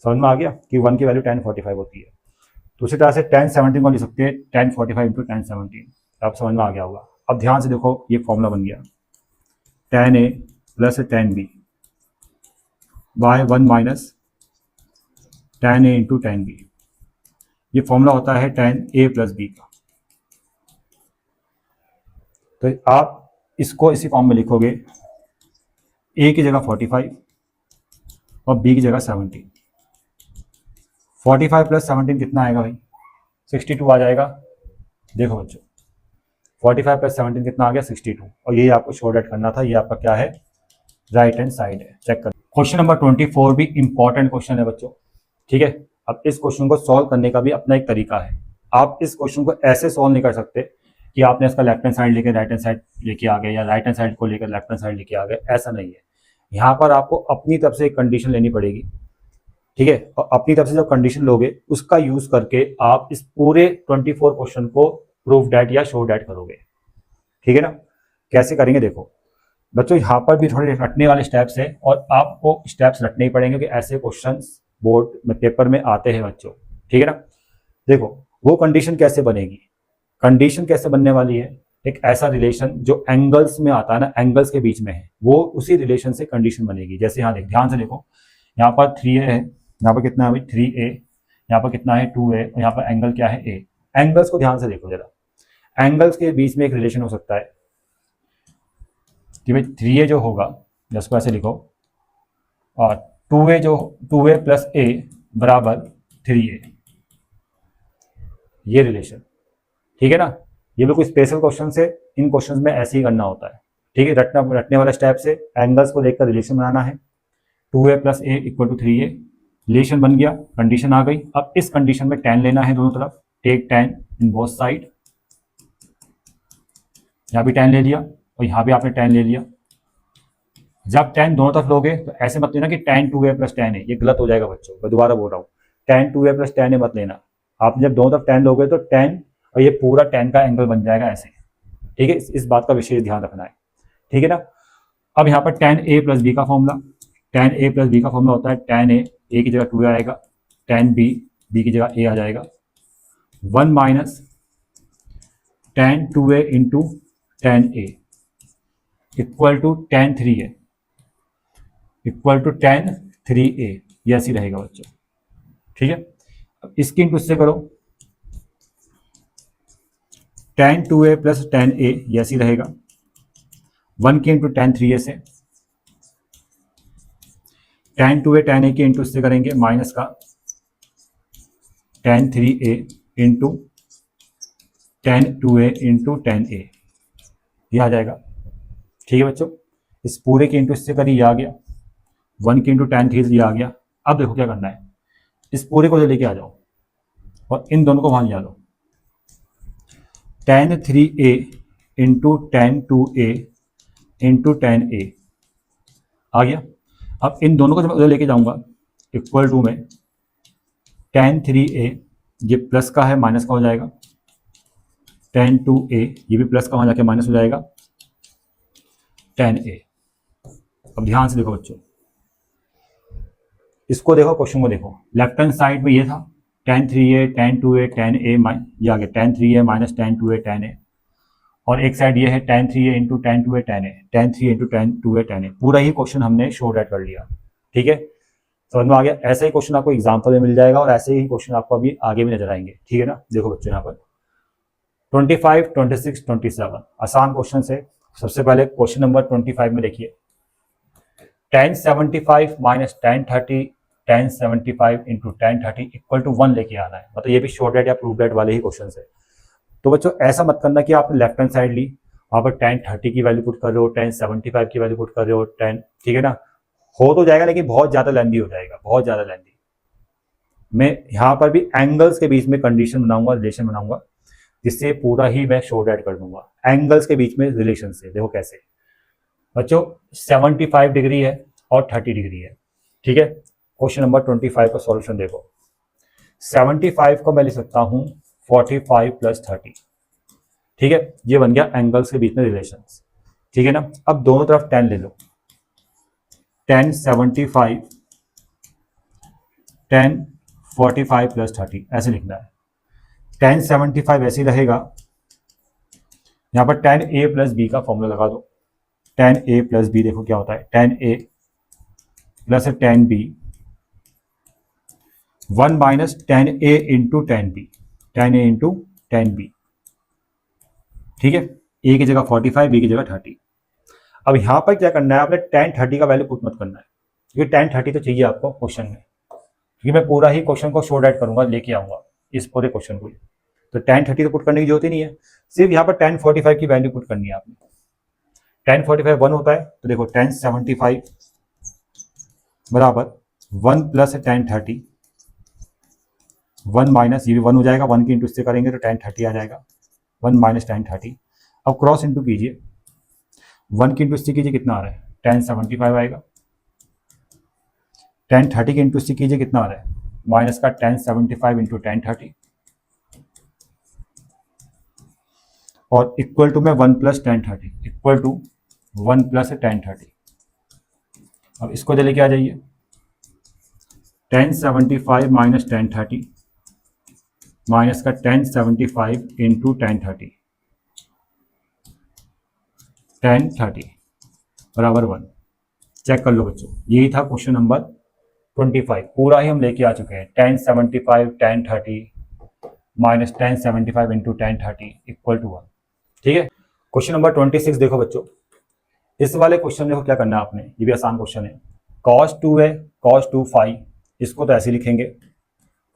S1: समझ में आ गया कि 1 की वैल्यू tan 45 होती है। तो उसी तरह से tan 17 को लिख सकते हैं tan 45 इंटू tan 17। आप समझ में आ गया होगा। अब ध्यान से देखो, ये फॉर्मूला बन गया, tan a plus tan b by 1 minus tan a into tan b। ये फॉर्मूला होता है tan a प्लस b का। तो आप इसको इसी फॉर्म में लिखोगे, a की जगह 45 और b की जगह 17। 45 प्लस 17 कितना आएगा भाई, 62 आ जाएगा। देखो बच्चों 45 प्लस 17 कितना आ गया, 62, और यही आपको शॉर्ट आउट करना था। ये आपका क्या है, राइट हैंड साइड है। चेक कर। क्वेश्चन नंबर 24 भी इंपॉर्टेंट क्वेश्चन है बच्चों। ठीक है, अब इस क्वेश्चन को सॉल्व करने का भी अपना एक तरीका है। आप इस क्वेश्चन को ऐसे सॉल्व नहीं कर सकते कि आपने इसका लेफ्ट हैंड साइड लेके राइट हैंड साइड लेके आ गए, या राइट हैंड साइड को लेकर लेफ्ट हैंड साइड लेके आ गए, ऐसा नहीं है। यहाँ पर आपको अपनी तरफ से एक कंडीशन लेनी पड़ेगी। ठीक है, और अपनी तरफ से जब कंडीशन लोगे उसका यूज करके आप इस पूरे 24 क्वेश्चन को प्रूफ डैट या शो डैट करोगे। ठीक है ना, कैसे करेंगे देखो बच्चों, यहाँ पर भी थोड़े रटने वाले स्टेप्स है, और आपको स्टेप्स रटने ही पड़ेंगे कि ऐसे क्वेश्चंस बोर्ड में पेपर में आते हैं बच्चों। ठीक है ना, देखो वो कंडीशन कैसे बनेगी, कंडीशन कैसे बनने वाली है, एक ऐसा रिलेशन जो एंगल्स में आता है ना, एंगल्स के बीच में है, वो उसी रिलेशन से कंडीशन बनेगी। जैसे यहाँ देख, ध्यान से देखो, यहाँ पर 3a है, यहाँ पर कितना है भाई 3a, यहाँ पर कितना है 2a, और यहाँ पर एंगल क्या है a। एंगल्स को ध्यान से देखो जरा, एंगल्स के बीच में एक रिलेशन हो सकता है कि भाई 3a जो होगा, जिसको ऐसे लिखो, और 2a प्लस a बराबर 3a, ये रिलेशन। ठीक है ना, ये बिल्कुल स्पेशल क्वेश्चन से इन क्वेश्चंस में ऐसे ही करना होता है, ठीक है। रटने वाला स्टेप से एंगल्स को देखकर रिलेशन बनाना है। 2a + a = 3a, रिलेशन बन गया, कंडीशन आ गई। अब इस कंडीशन में tan लेना है दोनों तरफ, take tan in both side. यहाँ भी tan ले लिया और यहाँ भी आपने tan ले लिया। जब tan दोनों तरफ लोगे तो ऐसे मत लेना कि tan 2a + tan a, ये गलत हो जाएगा बच्चों, मैं दोबारा बोल रहा हूँ, tan 2a + tan a मत लेना। आपने जब दोनों तरफ tan लोगे तो tan और ये पूरा tan का एंगल बन जाएगा ऐसे, ठीक है। इस बात का विशेष ध्यान रखना है, ठीक है ना। अब यहाँ पर tan a + b का फॉर्मूला, tan a + b का फॉर्मूला होता है tan a की जगह 2a आएगा, tan b की जगह a आ जाएगा, 1 - tan 2a × tan a = tan 3a = tan 3a, ये ऐसी रहेगा बच्चों, ठीक है। अब इसकी इंटू इससे करो, tan 2a + tan a, ये ऐसी रहेगा, 1 की इंटू tan 3a से, tan 2a tan a की इंटू इससे करेंगे माइनस का tan 3a × tan 2a × tan a, ये आ जाएगा, ठीक है बच्चों। इस पूरे की इंटू इससे करी, ये आ गया, 1 की इंटू tan 3 ये आ गया। अब देखो क्या करना है, इस पूरे को लेके आ जाओ और इन दोनों को वहां ले आ लो, tan 3a × tan 2a × tan a आ गया। अब इन दोनों को जब मैं उधर लेके जाऊंगा इक्वल टू में tan 3a, ये प्लस का है माइनस का हो जाएगा, tan 2a ये भी प्लस का वहां जाके माइनस हो जाएगा, tan a। अब ध्यान से देखो बच्चों, इसको देखो, क्वेश्चन को देखो, लेफ्ट हैंड साइड में ये था tan 3a tan 2a tan a, ये आ गया tan 3a - tan 2a tan a, और एक साइड ये है tan 3a × tan 2a tan a, tan 3a × tan 2a tan a। पूरा ही क्वेश्चन हमने शो राइट कर लिया, ठीक है, समझ में आ गया। ऐसा ही क्वेश्चन आपको एग्जाम्पल में मिल जाएगा और ऐसे ही क्वेश्चन आपको अभी आगे भी नजर आएंगे, ठीक है ना। देखो बच्चों यहाँ पर 25, 26, 27 आसान क्वेश्चन है। सबसे पहले क्वेश्चन नंबर 25 में देखिए, tan 75 - tan 30 tan 75 × tan 30 = 1 लेके आना है, मतलब ये भी शॉर्ट राइट या प्रूफ राइट वाले ही क्वेश्चन है। तो बच्चों ऐसा मत करना कि आपने लेफ्ट हैंड साइड ली, वहां पर tan 30 की वैल्यू पुट कर रहे हो, tan 75 की वैल्यू पुट कर रहे हो, tan, ठीक है ना, हो तो जाएगा लेकिन बहुत ज्यादा लेंदी हो जाएगा, बहुत ज्यादा लेंदी। मैं यहाँ पर भी एंगल्स के बीच में कंडीशन बनाऊंगा, रिलेशन बनाऊंगा, जिससे पूरा ही मैं शो राइट कर दूंगा एंगल्स के बीच में रिलेशन से। देखो कैसे बच्चों, 75 डिग्री है और 30 डिग्री है, ठीक है। क्वेश्चन नंबर 25 का सॉल्यूशन देखो, 75 को मैं लिख सकता हूं 45 + 30, ठीक है, ये बन गया एंगल्स के बीच में रिलेशन, ठीक है ना। अब दोनों तरफ tan ले लो, tan 75 tan 45 + 30 ऐसे लिखना है। tan 75 ऐसे ही रहेगा, यहां पर tan a + b का फॉर्मूला लगा दो, tan a + b देखो क्या होता है, tan a + tan b 1 - tan a × tan b, tan a × tan b, ठीक है। a की जगह 45, b की जगह 30। अब यहां पर क्या करना है, आपने tan 30 का वैल्यू पुट मत करना है, क्योंकि tan 30 तो चाहिए आपको क्वेश्चन में, क्योंकि मैं पूरा ही क्वेश्चन को शो राइट करूंगा, लेके आऊंगा इस पूरे क्वेश्चन को, तो tan 30 तो पुट करने की जरूरत ही नहीं है, सिर्फ यहाँ पर tan 45 की वैल्यू पुट करनी है आपने। tan 45 1 होता है, तो देखो tan 75 बराबर 1 + tan 30, 1 माइनस, ये भी 1 हो जाएगा, 1 की इंटू से करेंगे तो tan 30 आ जाएगा, 1 - tan 30। अब क्रॉस इंटू कीजिए, 1 की इंटू से कीजिए कितना आ रहा है, tan 75 आएगा, tan 30 की इंटू से कीजिए कितना आ रहा है, माइनस का tan 75 × tan 30, और इक्वल टू में 1 + tan 30 इक्वल टू 1 + tan 30। अब इसको लेके आ जाइए, tan 75 - tan 30 माइनस का tan 75 × tan 30, tan 30 बराबर 1। चेक कर लो बच्चों, यही था क्वेश्चन नंबर 25, पूरा ही हम लेके आ चुके हैं। tan 75 tan 30 minus tan 75 × tan 30 = 1, ठीक है। क्वेश्चन नंबर 26 देखो बच्चों, इस वाले क्वेश्चन देखो क्या करना है आपने, ये भी आसान क्वेश्चन है। cos 2 है, cos 2 phi, इसको तो ऐसे लिखेंगे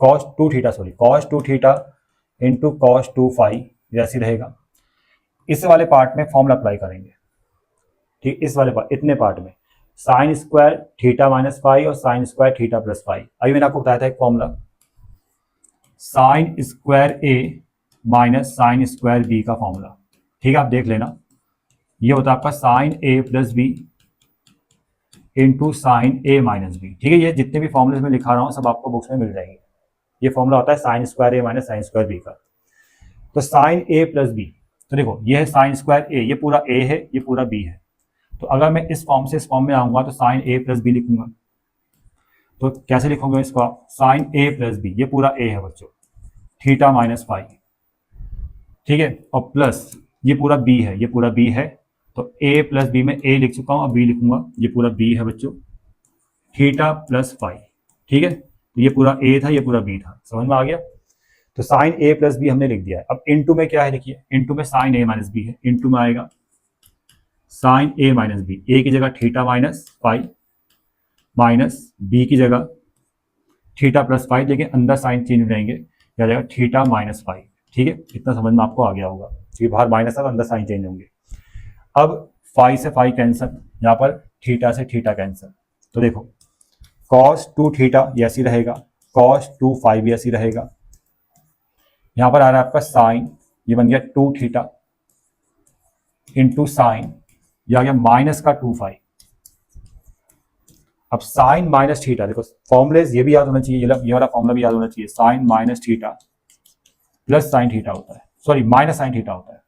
S1: cos 2 थीटा × cos 2 phi, जैसी रहेगा। इस वाले पार्ट में फॉर्मूला अप्लाई करेंगे, ठीक, इस वाले पार्ट, इतने पार्ट में sine square theta minus five और sine square theta plus five. अभी मैंने आपको बताया था एक formula, sine square A minus sine square B का फॉर्मूला, ठीक है, आप देख लेना। ये होता है आपका sine A plus B into sine A minus B, ठीक है। ये जितने भी फॉर्मूले में लिखा रहा हूँ सब आपको बुक्स में मिल जाएंगे। ये फॉर्मूला होता है sign square A minus sine square B का। तो साइन ए प्लस बी, तो देखो ये है साइन स्क्वायर ए, ये पूरा ए है, ये पूरा बी है। तो अगर मैं इस फॉर्म से इस फॉर्म में आऊंगा तो साइन ए प्लस बी लिखूंगा। तो कैसे लिखोगे इसको आप, साइन ए प्लस बी, ये पूरा ए है बच्चों, थीटा माइनस फाइव, ठीक है, और प्लस ये पूरा बी है, ये पूरा बी है। तो ए प्लस बी में ए लिख चुका हूँ, अब बी लिखूंगा, ये पूरा बी है बच्चों, थीटा प्लस फाइव, ठीक है। तो ये पूरा ए था, ये पूरा बी था, समझ में आ गया। तो साइन ए प्लस बी हमने लिख दिया है। अब इनटू में क्या है देखिए, इनटू में साइन ए माइनस बी है, इनटू में आएगा sine A minus B, A की जगह theta minus five minus B की जगह थीटा प्लस फाइव, लेकिन अंदर साइन चेंज हो जाएंगे, क्या जाएगा थीटा माइनस फाइव, ठीक है। इतना समझ में आपको आ गया होगा, क्योंकि बाहर माइनस है तो अंदर साइन चेंज होंगे। अब फाइव से फाइव कैंसिल, यहाँ पर थीटा से थीटा कैंसिल। तो देखो कॉस टू थीटा ये ऐसी रहेगा, कॉस टू फाइव ये ऐसी रहेगा। यहाँ पर आ रहा है आपका साइन, ये बन गया टू थीटा इंटू साइन, या गया माइनस का टू फाइव। अब साइन माइनस थीटा, देखो फॉर्मुलेज ये भी याद होना चाहिए, ये वाला फॉर्मुला भी याद होना चाहिए। Sine minus theta plus sine theta होता है, सॉरी माइनस साइन थीटा होता है।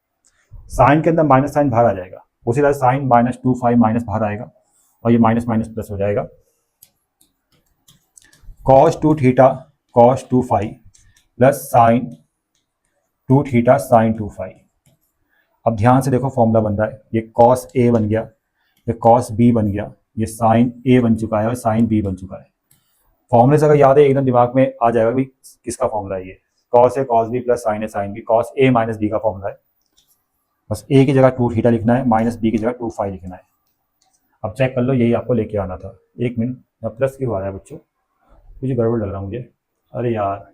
S1: साइन के अंदर माइनस साइन बाहर आ जाएगा, उसी तरह sine minus two five minus बाहर आएगा और ये माइनस माइनस प्लस हो जाएगा। Cos two theta cos two five plus sine two theta sine two five. अब ध्यान से देखो फॉर्मूला बन रहा है, ये कॉस ए बन गया, ये कॉस बी बन गया, ये साइन ए बन चुका है और साइन बी बन चुका है। फॉर्मूले से अगर याद है एकदम दिमाग में आ जाएगा भी किसका फॉर्मूला है। ये cos A cos B plus sign A sine B, cos A minus B का फॉर्मूला है। बस ए की जगह टू थीटा लिखना है, माइनस बी की जगह टू फाइव लिखना है। अब चेक कर लो, यही आपको लेके आना था। एक मिनट, यहाँ प्लस क्यों आ रहा है बच्चों, कुछ गड़बड़ लग रहा मुझे। अरे यार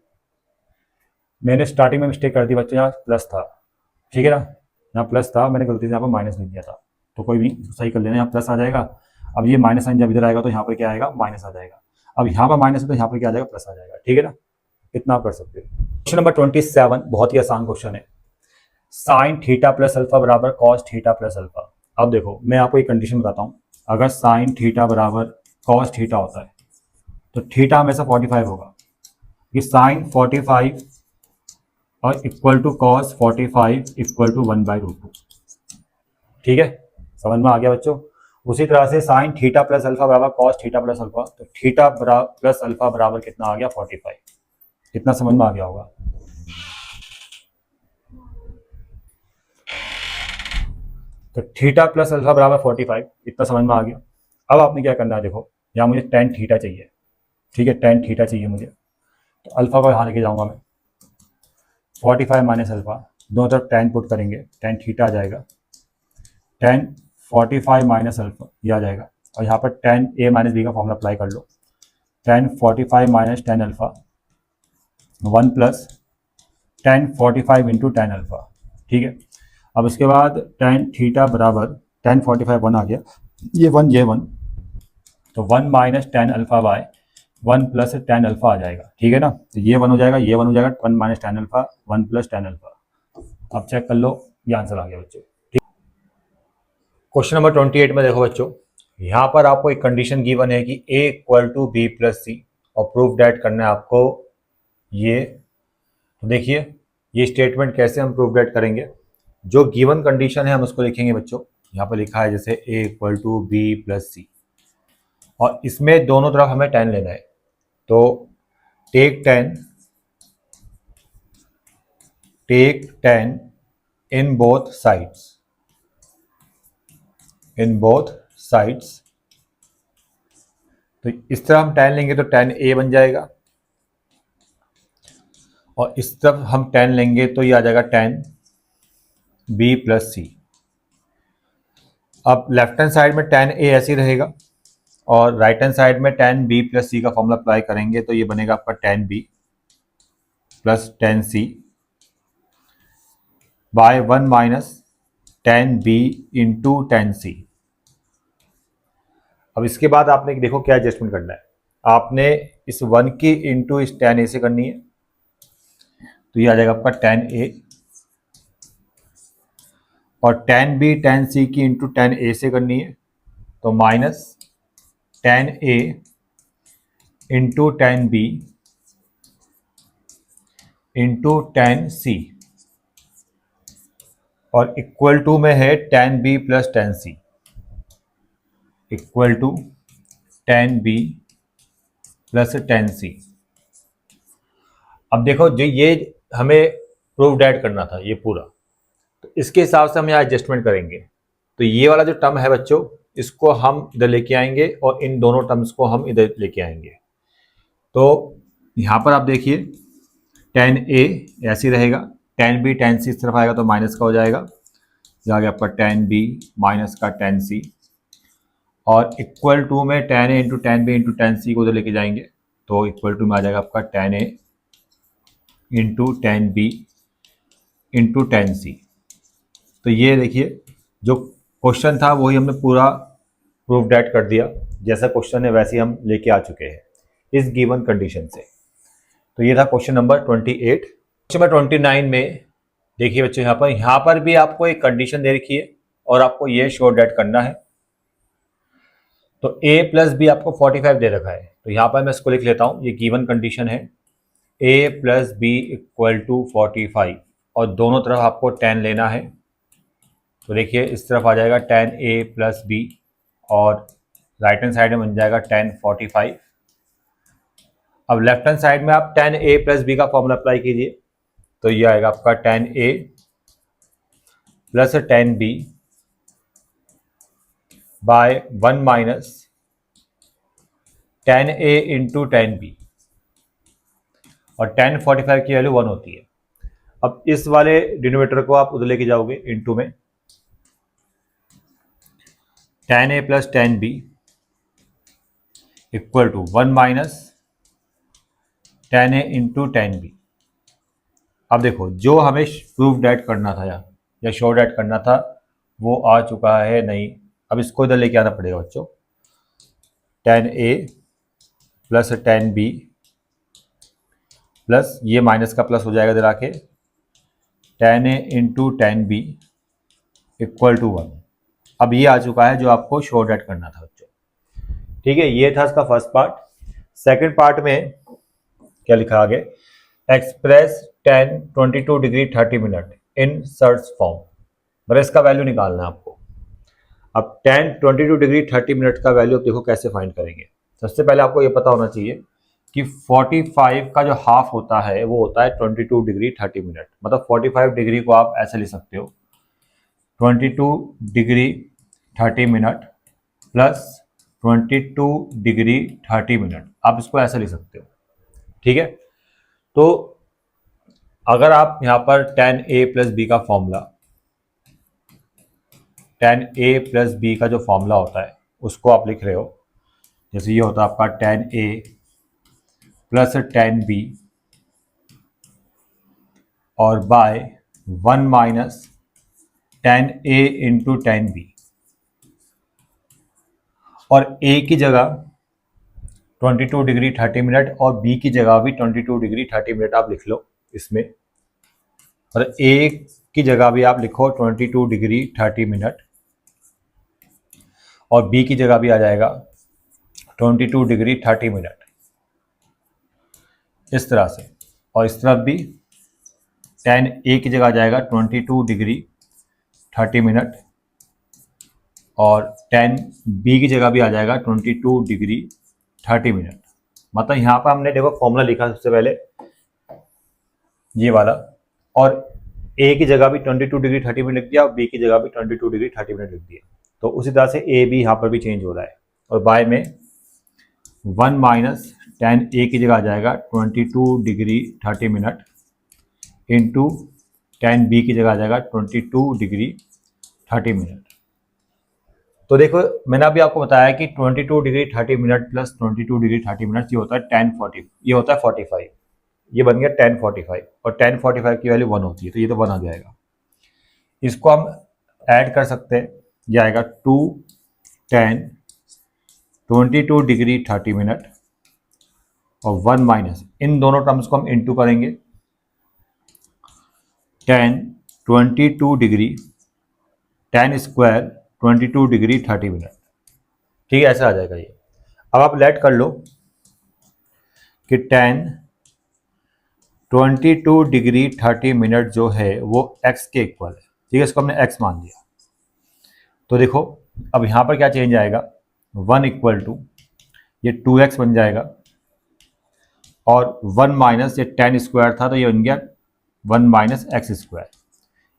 S1: मैंने स्टार्टिंग में मिस्टेक कर दी बच्चों, यहाँ प्लस था, ठीक है ना, यहाँ प्लस था, मैंने गलती से यहाँ पर माइनस लिख दिया था। तो कोई भी सही कर लेना, यहाँ प्लस आ जाएगा। अब ये माइनस साइन जब इधर आएगा तो यहाँ पर क्या आएगा, माइनस आ जाएगा। अब यहाँ पर माइनस है तो यहाँ पर क्या आ जाएगा, प्लस आ जाएगा, ठीक है ना। इतना आप कर सकते हो। क्वेश्चन नंबर 27 बहुत ही आसान क्वेश्चन है। साइन थीटा प्लस अल्फा बराबर कॉस थीटा प्लस अल्फा। अब देखो मैं आपको एक कंडीशन बताता हूँ, अगर साइन थीटा बराबर कॉस थीटा होता है तो थीटा हमेशा 45 होगा, कि साइन 45 और equal to cos 45 equal to 1/√2, ठीक है, समझ में आ गया बच्चों। उसी तरह से साइन थीटा प्लस अल्फा बराबर कॉस थीटा प्लस अल्फा, तो थीटा प्लस अल्फा बराबर कितना आ गया, 45। इतना समझ में आ गया होगा। तो थीटा प्लस अल्फा बराबर 45, इतना समझ में आ गया। अब आपने क्या करना है, देखो यहाँ मुझे टेन थीटा चाहिए, ठीक है, टेन थीटा चाहिए मुझे। तो अल्फा को यहाँ लेके जाऊँगा मैं, 45 माइनस अल्फा, दोनों तरफ टेन पुट करेंगे, टेन थीटा आ जाएगा, टेन 45 माइनस अल्फा ये आ जाएगा। और यहाँ पर टेन ए माइनस बी का फॉर्मूला अप्लाई कर लो, tan 45 minus tan alpha 1 plus tan 45 into tan alpha, ठीक है। अब उसके बाद टेन थीटा बराबर टेन 45 1 आ गया, ये 1 ये 1, तो 1 minus tan alpha by 1 plus tan alpha आ जाएगा, ठीक है ना। तो ये 1 हो जाएगा, ये 1 हो जाएगा, 1 minus tan alpha 1 plus tan alpha. अब चेक कर लो, ये आंसर आ गया बच्चों, ठीक। क्वेश्चन नंबर 28 में देखो बच्चों, यहाँ पर आपको एक कंडीशन गिवन है कि a equal to B plus C, और प्रूफ डेट करना है आपको ये। तो देखिए ये स्टेटमेंट कैसे हम प्रूफ डेट करेंगे, जो गिवन कंडीशन है हम उसको लिखेंगे बच्चों। यहाँ पर लिखा है जैसे a equal to B plus C, और इसमें दोनों तरफ हमें 10 लेना है। तो टेक 10 इन बोथ साइड्स, तो इस तरफ हम 10 लेंगे तो 10a बन जाएगा, और इस तरफ हम 10 लेंगे तो ये आ जाएगा 10b प्लस सी। अब लेफ्ट हैंड साइड में 10a ऐसे रहेगा, और राइट हैंड साइड में 10b प्लस सी का फॉर्मूला अप्लाई करेंगे तो ये बनेगा आपका 10b plus 10c by 1 minus tan b into tan c। अब इसके बाद आपने देखो क्या एडजस्टमेंट करना है, आपने इस 1 की इंटू इस tan a से करनी है, तो ये आ जाएगा आपका tan a, और tan b tan c की इंटू tan a से करनी है, तो minus tan a into tan b into tan c, और इक्वल टू में है tan b plus tan c, equal to tan b plus tan c। अब देखो जो ये हमें प्रूफ डेट करना था ये पूरा, तो इसके हिसाब से हम यहाँ एडजस्टमेंट करेंगे। तो ये वाला जो टर्म है बच्चों, इसको हम इधर लेके आएंगे और इन दोनों टर्म्स को हम इधर लेके आएंगे। तो यहाँ पर आप देखिए tan a ऐसे रहेगा, tan b tan c इस तरफ आएगा तो माइनस का हो जाएगा, आ गया आपका tan b माइनस का tan c, और इक्वल टू में tan a into tan b into tan c को उधर लेके जाएंगे, तो इक्वल टू में आ जाएगा आपका tan a into tan b into tan c। तो ये देखिए जो क्वेश्चन था वही हमने पूरा प्रूफ डेट कर दिया, जैसा क्वेश्चन है वैसे ही हम लेके आ चुके हैं इस गिवन कंडीशन से। तो ये था क्वेश्चन नंबर 28। क्वेश्चन नंबर 29 में देखिए बच्चों, यहाँ पर भी आपको एक कंडीशन दे रखी है और आपको ये शो डेट करना है। तो a प्लस बी आपको 45 दे रखा है, तो यहाँ पर मैं इसको लिख लेता हूँ, ये गिवन कंडीशन है a plus B equal to 45, और दोनों तरफ आपको tan लेना है। तो देखिए इस तरफ आ जाएगा tan a प्लस बी, और राइट हैंड साइड में बन जाएगा tan 45। अब लेफ्ट हैंड साइड में आप tan a प्लस बी का फॉर्मूला अप्लाई कीजिए, तो ये आएगा आपका tan a plus tan b by 1 minus tan a into tan b, और tan 45 की वैल्यू 1 होती है। अब इस वाले डिनोमिनेटर को आप उधर लेके जाओगे इंटू में, tan a plus tan b equal to 1 minus tan a into tan b। अब देखो जो हमें प्रूफ डेट करना था या शो डेट करना था वो आ चुका है नहीं, अब इसको इधर लेके आना पड़ेगा बच्चों, tan a plus tan b plus ये माइनस का प्लस हो जाएगा इधर आके, tan a into tan b equal to 1। अब ये आ चुका है जो आपको शो डेट करना था बच्चों। ठीक है, ये था इसका फर्स्ट पार्ट। सेकंड पार्ट में क्या लिखा आगे, express tan 22 degree 30 minute in surd form, मतलब इसका वैल्यू निकालना है आपको। अब tan 22 डिग्री 30 मिनट का वैल्यू देखो कैसे फाइंड करेंगे। सबसे पहले आपको ये पता होना चाहिए कि 45 का जो हाफ होता है वो होता है 22 डिग्री 30 मिनट, मतलब 45 डिग्री को आप ऐसे लिख सकते हो 22 degree 30 minute plus 22 degree 30 minute, आप इसको ऐसे लिख सकते हो। ठीक है, तो अगर आप यहाँ पर tan a प्लस बी का formula, tan a plus B का जो फॉर्मूला होता है उसको आप लिख रहे हो, जैसे ये होता है आपका tan a plus tan b और by 1 minus tan a into tan b, और a की जगह 22 डिग्री 30 मिनट और b की जगह भी 22 डिग्री 30 मिनट आप लिख लो इसमें, और a की जगह भी आप लिखो 22 डिग्री 30 मिनट और b की जगह भी आ जाएगा 22 डिग्री 30 मिनट, इस तरह से। और इस तरफ भी tan a की जगह आ जाएगा 22 डिग्री 30 मिनट और tan b की जगह भी आ जाएगा 22 डिग्री 30 मिनट। मतलब यहाँ पर हमने देखो फॉर्मूला लिखा सबसे पहले ये वाला, और a की जगह भी 22 डिग्री 30 मिनट लिख दिया और b की जगह भी 22 डिग्री 30 मिनट लिख दिया। तो उसी तरह से a भी यहाँ पर भी चेंज हो रहा है, और बाय में 1 माइनस tan a की जगह आ जाएगा 22 degree 30 minute into tan b की जगह आ जाएगा 22 डिग्री 30 मिनट। तो देखो मैंने अभी आपको बताया कि 22 degree 30 minute plus 22 degree 30 minute ये होता है tan 40, ये होता है 45, ये बन गया tan 45, और tan 45 की वैल्यू 1 होती है, तो ये तो 1 आ जाएगा। इसको हम ऐड कर सकते हैं, ये आएगा 2 tan 22 डिग्री 30 मिनट और 1 माइनस, इन दोनों टर्म्स को हम इंटू करेंगे, tan 22 degree tan square 22 degree 30 minute. ठीक है, ऐसा आ जाएगा ये। अब आप लेट कर लो कि tan 22 डिग्री 30 मिनट जो है वो x के इक्वल है। ठीक है, इसको हमने x मान लिया। तो देखो अब यहाँ पर क्या चेंज आएगा, 1 इक्वल टू ये 2x बन जाएगा और 1 माइनस ये tan स्क्वायर था तो ये बन गया 1 माइनस एक्स स्क्वायर।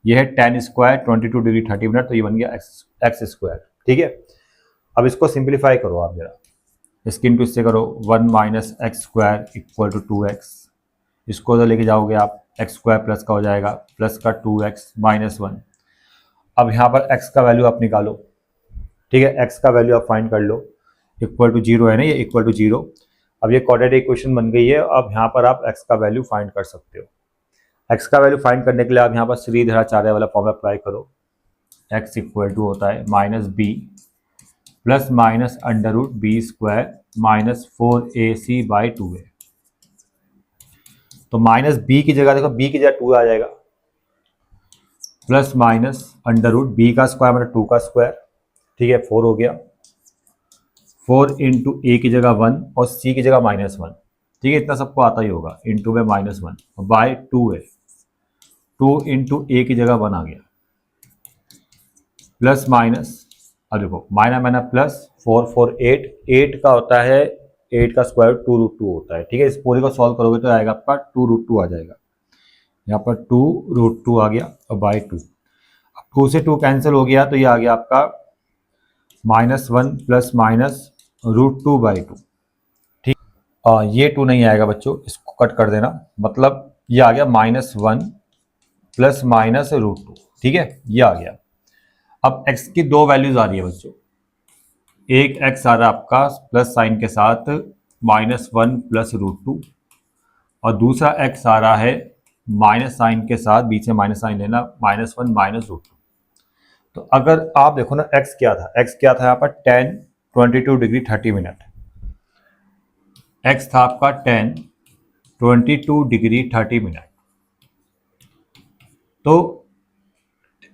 S1: ये है tan स्क्वायर 22 डिग्री 30 मिनट, तो ये बन गया एक्स स्क्वायर। ठीक है, अब इसको सिंप्लीफाई करो आप जरा, इसकी इंटू इससे करो, 1 minus X square equal to 2x, इसको उधर लेके जाओगे आप, एक्स स्क्वायर प्लस का हो जाएगा, प्लस का 2x माइनस 1। अब यहाँ पर x का वैल्यू आप निकालो। ठीक है, x का वैल्यू आप फाइंड कर लो, इक्वल टू 0 है ना, ये इक्वल टू 0। अब ये क्वाड्रेटिक इक्वेशन बन गई है। अब यहाँ पर आप x का वैल्यू फाइंड कर सकते हो। x का वैल्यू फाइंड करने के लिए आप यहाँ पर श्रीधराचार्य वाला फॉर्मूला अप्लाई करो, x इक्वल टू होता है minus B plus minus under root B square minus 4ac by 2a। तो माइनस बी की जगह देखो, बी की जगह 2 आ जाएगा, plus minus under root B का स्क्वायर मतलब 2 का स्क्वायर। ठीक है, 4 हो गया, 4 इंटू ए की जगह 1 और सी की जगह माइनस 1। ठीक है, इतना सबको आता ही होगा, इंटू में माइनस 1 बाय 2 है, 2 इंटू ए की जगह 1 आ गया, प्लस माइनस, अब देखो माइनस माइनस प्लस, 4 4 8, 8 का होता है 8 का स्क्वायर 2√2 होता है। ठीक है, इस पूरे को सॉल्व करोगे तो आएगा आपका 2√2 आ जाएगा, यहाँ पर 2√2 आ गया और बाई 2। अब 2 से 2 कैंसिल हो गया तो ये आ गया आपका -1 प्लस माइनस √2 बाई 2। ठीक, ये 2 नहीं आएगा बच्चों, इसको कट कर देना, मतलब ये आ गया -1 प्लस माइनस √2। ठीक है, ये आ गया। अब x की दो वैल्यूज आ रही है बच्चों, एक x आ रहा है आपका प्लस साइन के साथ -1 प्लस √2 और दूसरा x आ रहा है माइनस साइन के साथ, बीच में माइनस साइन लेना, -1 माइनस √2। तो अगर आप देखो ना x क्या था, x क्या था यहाँ पर tan 22 डिग्री 30 मिनट, x था आपका tan 22 डिग्री 30 मिनट। तो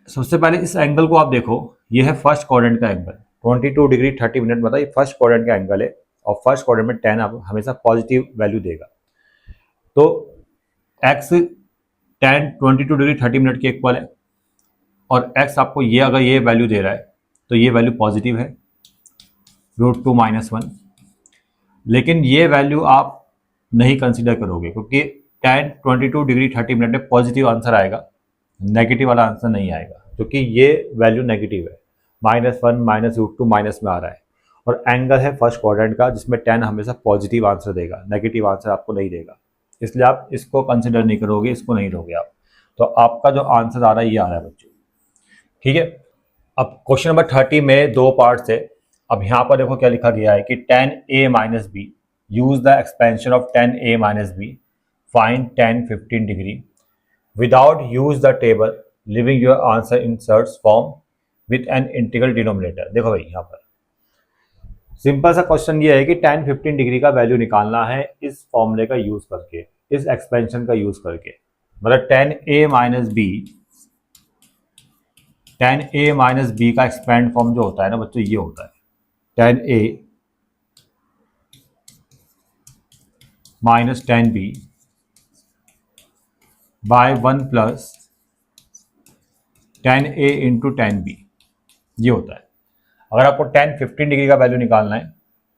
S1: सबसे पहले इस एंगल को आप देखो, ये है फर्स्ट क्वाड्रेंट का एंगल, 22 डिग्री 30 मिनट मतलब ये फर्स्ट क्वाड्रेंट का एंगल है और फर्स्ट क्वाड्रेंट में tan आप हमेशा पॉजिटिव वैल्यू देगा। तो x tan 22 डिग्री 30 मिनट के इक्वल है और x आपको ये अगर ये वैल्यू दे रहा है तो ये वैल्यू पॉजिटिव है, √2 -1। लेकिन ये वैल्यू आप नहीं कंसिडर करोगे क्योंकि tan 22 डिग्री 30 मिनट में पॉजिटिव आंसर आएगा, नेगेटिव वाला आंसर नहीं आएगा, क्योंकि ये वैल्यू नेगेटिव है, -1 माइनस √2 माइनस में आ रहा है और एंगल है फर्स्ट क्वाड्रेंट का जिसमें tan हमेशा पॉजिटिव आंसर देगा, नेगेटिव आंसर आपको नहीं देगा, इसलिए आप इसको कंसिडर नहीं करोगे, इसको नहीं लोगे आप। तो आपका जो आंसर आ रहा है ये आ रहा है बच्चों। ठीक है, अब क्वेश्चन नंबर 30 में दो पार्ट्स है। अब यहाँ पर देखो क्या लिखा गया है कि tan a minus B, use the expansion of tan a minus B, find tan 15 degree without use the table, leaving your answer in surd form with an integral denominator. देखो भाई यहाँ पर सिंपल सा क्वेश्चन ये है कि tan 15 डिग्री का वैल्यू निकालना है इस फॉर्मूले का यूज करके, इस एक्सपेंशन का यूज करके, मतलब tan a minus B, tan a minus B का एक्सपेंड फॉर्म जो होता है ना बच्चों, ये होता है tan a minus tan b by 1 plus tan a into tan b, ये होता है। अगर आपको tan 15 डिग्री का वैल्यू निकालना है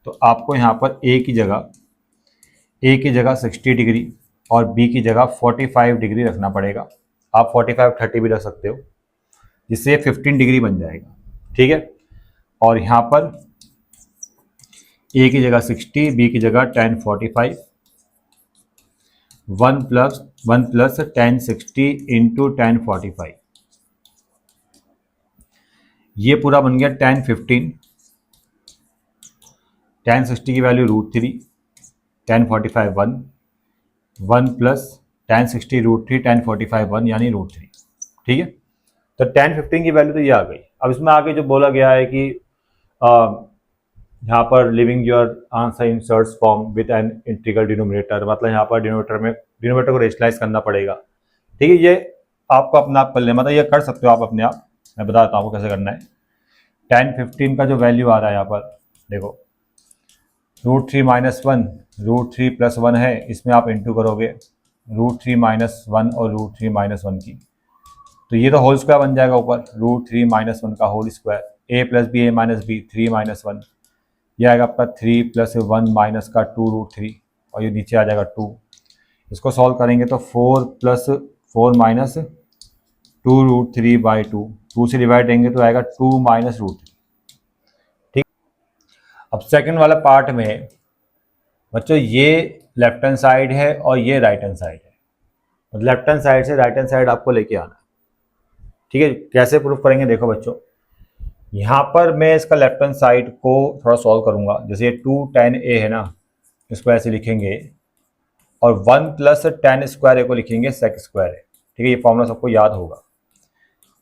S1: तो आपको यहाँ पर a की जगह 60 डिग्री और b की जगह 45 डिग्री रखना पड़ेगा। आप 45 30 भी रख सकते हो, जिससे 15 डिग्री बन जाएगा। ठीक है, और यहाँ पर a की जगह 60, b की जगह tan 45, 1 plus tan 60 into tan 45, ये पूरा बन गया tan 15, tan 60 की value √3, tan 45 1 plus tan 60 √3, tan 45 1 यानी √3। ठीक है, तो tan 15 की वैल्यू तो ये आ गई। अब इसमें आगे जो बोला गया है कि यहाँ पर living your answer in surd form with N integral denominator, मतलब यहाँ पर डिनोमिनेटर को रेशनलाइज करना पड़ेगा। ठीक है, ये आपको अपने आप कर लेना, मतलब ये कर सकते हो आप अपने आप, मैं बताता हूँ आपको कैसे करना है। tan 15 का जो वैल्यू आ रहा है यहाँ पर देखो, √3 - 1, √3 + 1 है, इसमें आप इंटू करोगे √3 - 1 और √3 - 1 की, तो ये तो होल स्क्वायर बन जाएगा ऊपर, √3 - 1 का whole square, a + b a - b 3 - 1, ये आएगा आपका 3 + 1 माइनस का 2√3 और ये नीचे आ जाएगा 2। इसको सॉल्व करेंगे तो 4 + 4 माइनस 2√3/2, 2 से डिवाइड देंगे तो आएगा 2 - √3। ठीक, अब सेकंड वाला पार्ट में बच्चों ये लेफ्ट हैंड साइड है और ये राइट हैंड साइड है, तो लेफ्ट हैंड साइड से राइट हैंड साइड आपको लेके आना है। ठीक है, कैसे प्रूफ करेंगे देखो बच्चों, यहाँ पर मैं इसका लेफ्ट हैंड साइड को थोड़ा सॉल्व करूंगा। जैसे 2 tan a है ना, इसको ऐसे लिखेंगे, और 1 + tan स्क्वायर a को लिखेंगे sec स्क्वायर a। ठीक है, ये फॉर्मूला सबको याद होगा।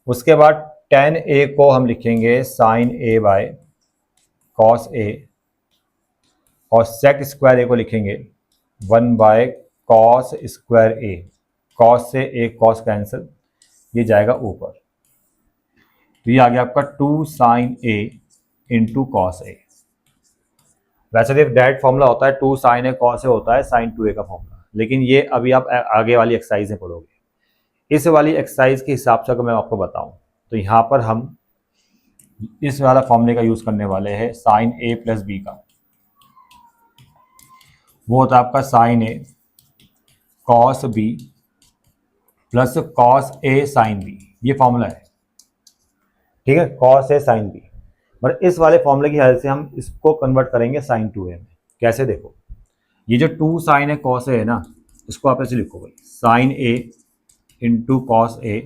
S1: उसके बाद tan a को हम लिखेंगे sin a by cos a, और sec स्क्वायर a को लिखेंगे 1/cos स्क्वायर a। cos से a cos कैंसिल, ये जाएगा ऊपर, तो ये आ गया आपका 2 sin a into cos A. वैसे तो डायरेक्ट फॉर्मूला होता है 2 sin a cos a होता है sin 2a का फॉर्मूला, लेकिन ये अभी आप आगे वाली एक्सरसाइज में पढ़ोगे। इस वाली एक्सरसाइज के हिसाब से अगर मैं आपको बताऊं तो यहाँ पर हम इस वाला फॉर्मूले का यूज करने वाले हैं sin a + b का, वो होता है आपका sin a cos b plus cos a sin b, ये फॉर्मूला है। ठीक है, cos a sin b, पर इस वाले फॉर्मूले की हेल्प से हम इसको कन्वर्ट करेंगे sin 2a में। कैसे देखो, ये जो 2 sin a cos a है ना, इसको आप ऐसे लिखो भाई, sin a into cos a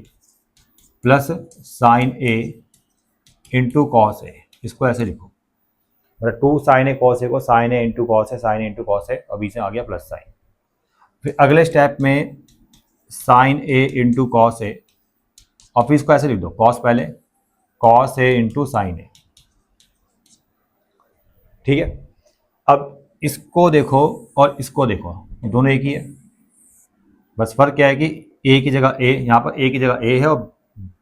S1: plus sin a into cos a, इसको ऐसे लिखो, मतलब 2 sin a cos a को sin a into cos a, sin a into cos a, और बीच में आ गया प्लस साइन। फिर अगले स्टेप में sin a into cos a, और फिर इसको ऐसे लिख दो, cos पहले, cos a into sin a। ठीक है, अब इसको देखो और इसको देखो, दोनों एक ही है, बस फर्क क्या है कि a की जगह a, यहाँ पर a की जगह a है और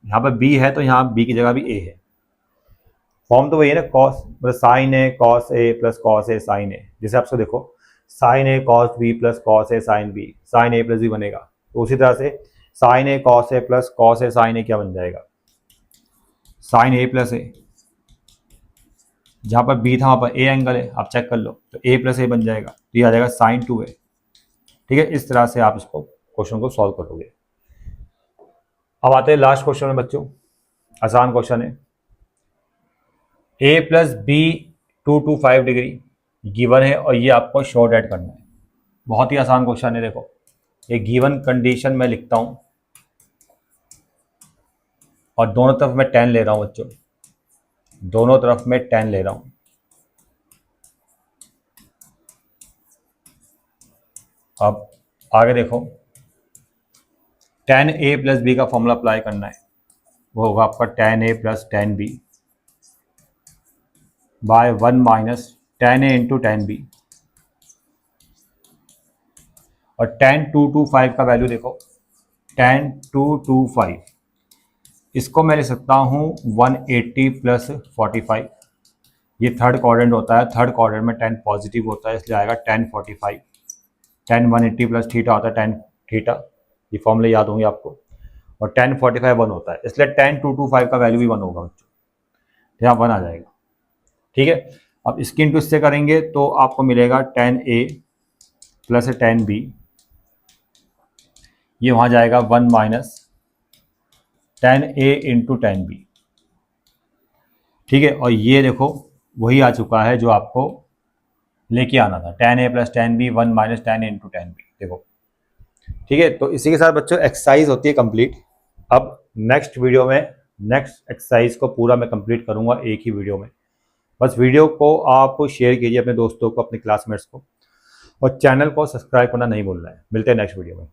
S1: यहाँ पर b है, तो यहाँ b की जगह भी a है। फॉर्म तो वही है ना, cos मतलब sin a cos a plus cos a sin a। जैसे आपसे देखो sin a cos b plus cos a sin b, sin a plus b बनेगा, तो उसी तरह से sin a cos a plus cos a sin a क्या बन जाएगा, sin a प्लस a। जहाँ पर b था वहाँ पर a एंगल है, आप चेक कर लो, तो a प्लस a बन जाएगा, तो ये आ जाएगा sin 2a। ठीक है, इस तरह से आप इसको क्वेश्चन को सॉल्व करोगे। अब आते हैं लास्ट क्वेश्चन में बच्चों, आसान क्वेश्चन है। a plus B 225 degree given है और ये आपको शॉर्ट ऐड करना है। बहुत ही आसान क्वेश्चन है। देखो, एक गिवन कंडीशन में लिखता हूं और दोनों तरफ मैं 10 ले रहा हूं बच्चों, दोनों तरफ मैं 10 ले रहा हूं। अब आगे देखो, tan a प्लस बी का फॉर्मूला अप्लाई करना है, वो होगा आपका tan a plus tan b by 1 minus tan a into tan b, और tan 225 का वैल्यू देखो, tan 225 इसको मैं लिख सकता हूँ 180 प्लस 45, ये थर्ड क्वाड्रेंट होता है, थर्ड क्वाड्रेंट में tan पॉजिटिव होता है, इसलिए आएगा tan 45। tan 180 प्लस थीटा होता है tan थीटा, ये फॉर्मूले याद होंगे आपको, और tan 45 1 होता है, इसलिए tan 225 का वैल्यू भी 1 होगा बच्चों, तो यहाँ 1 आ जाएगा। ठीक है, अब इसकी इंटू इससे करेंगे तो आपको मिलेगा tan a plus tan b, ये वहाँ जाएगा 1 minus tan a into tan b। ठीक है, और ये देखो वही आ चुका है जो आपको लेके आना था, tan a plus tan b 1 minus tan a into tan b। देखो, ठीक है, तो इसी के साथ बच्चों एक्सरसाइज होती है कंप्लीट। अब नेक्स्ट वीडियो में नेक्स्ट एक्सरसाइज को पूरा मैं कंप्लीट करूंगा एक ही वीडियो में। बस वीडियो को आप शेयर कीजिए अपने दोस्तों को, अपने क्लासमेट्स को, और चैनल को सब्सक्राइब करना नहीं भूलना है। मिलते हैं नेक्स्ट वीडियो में।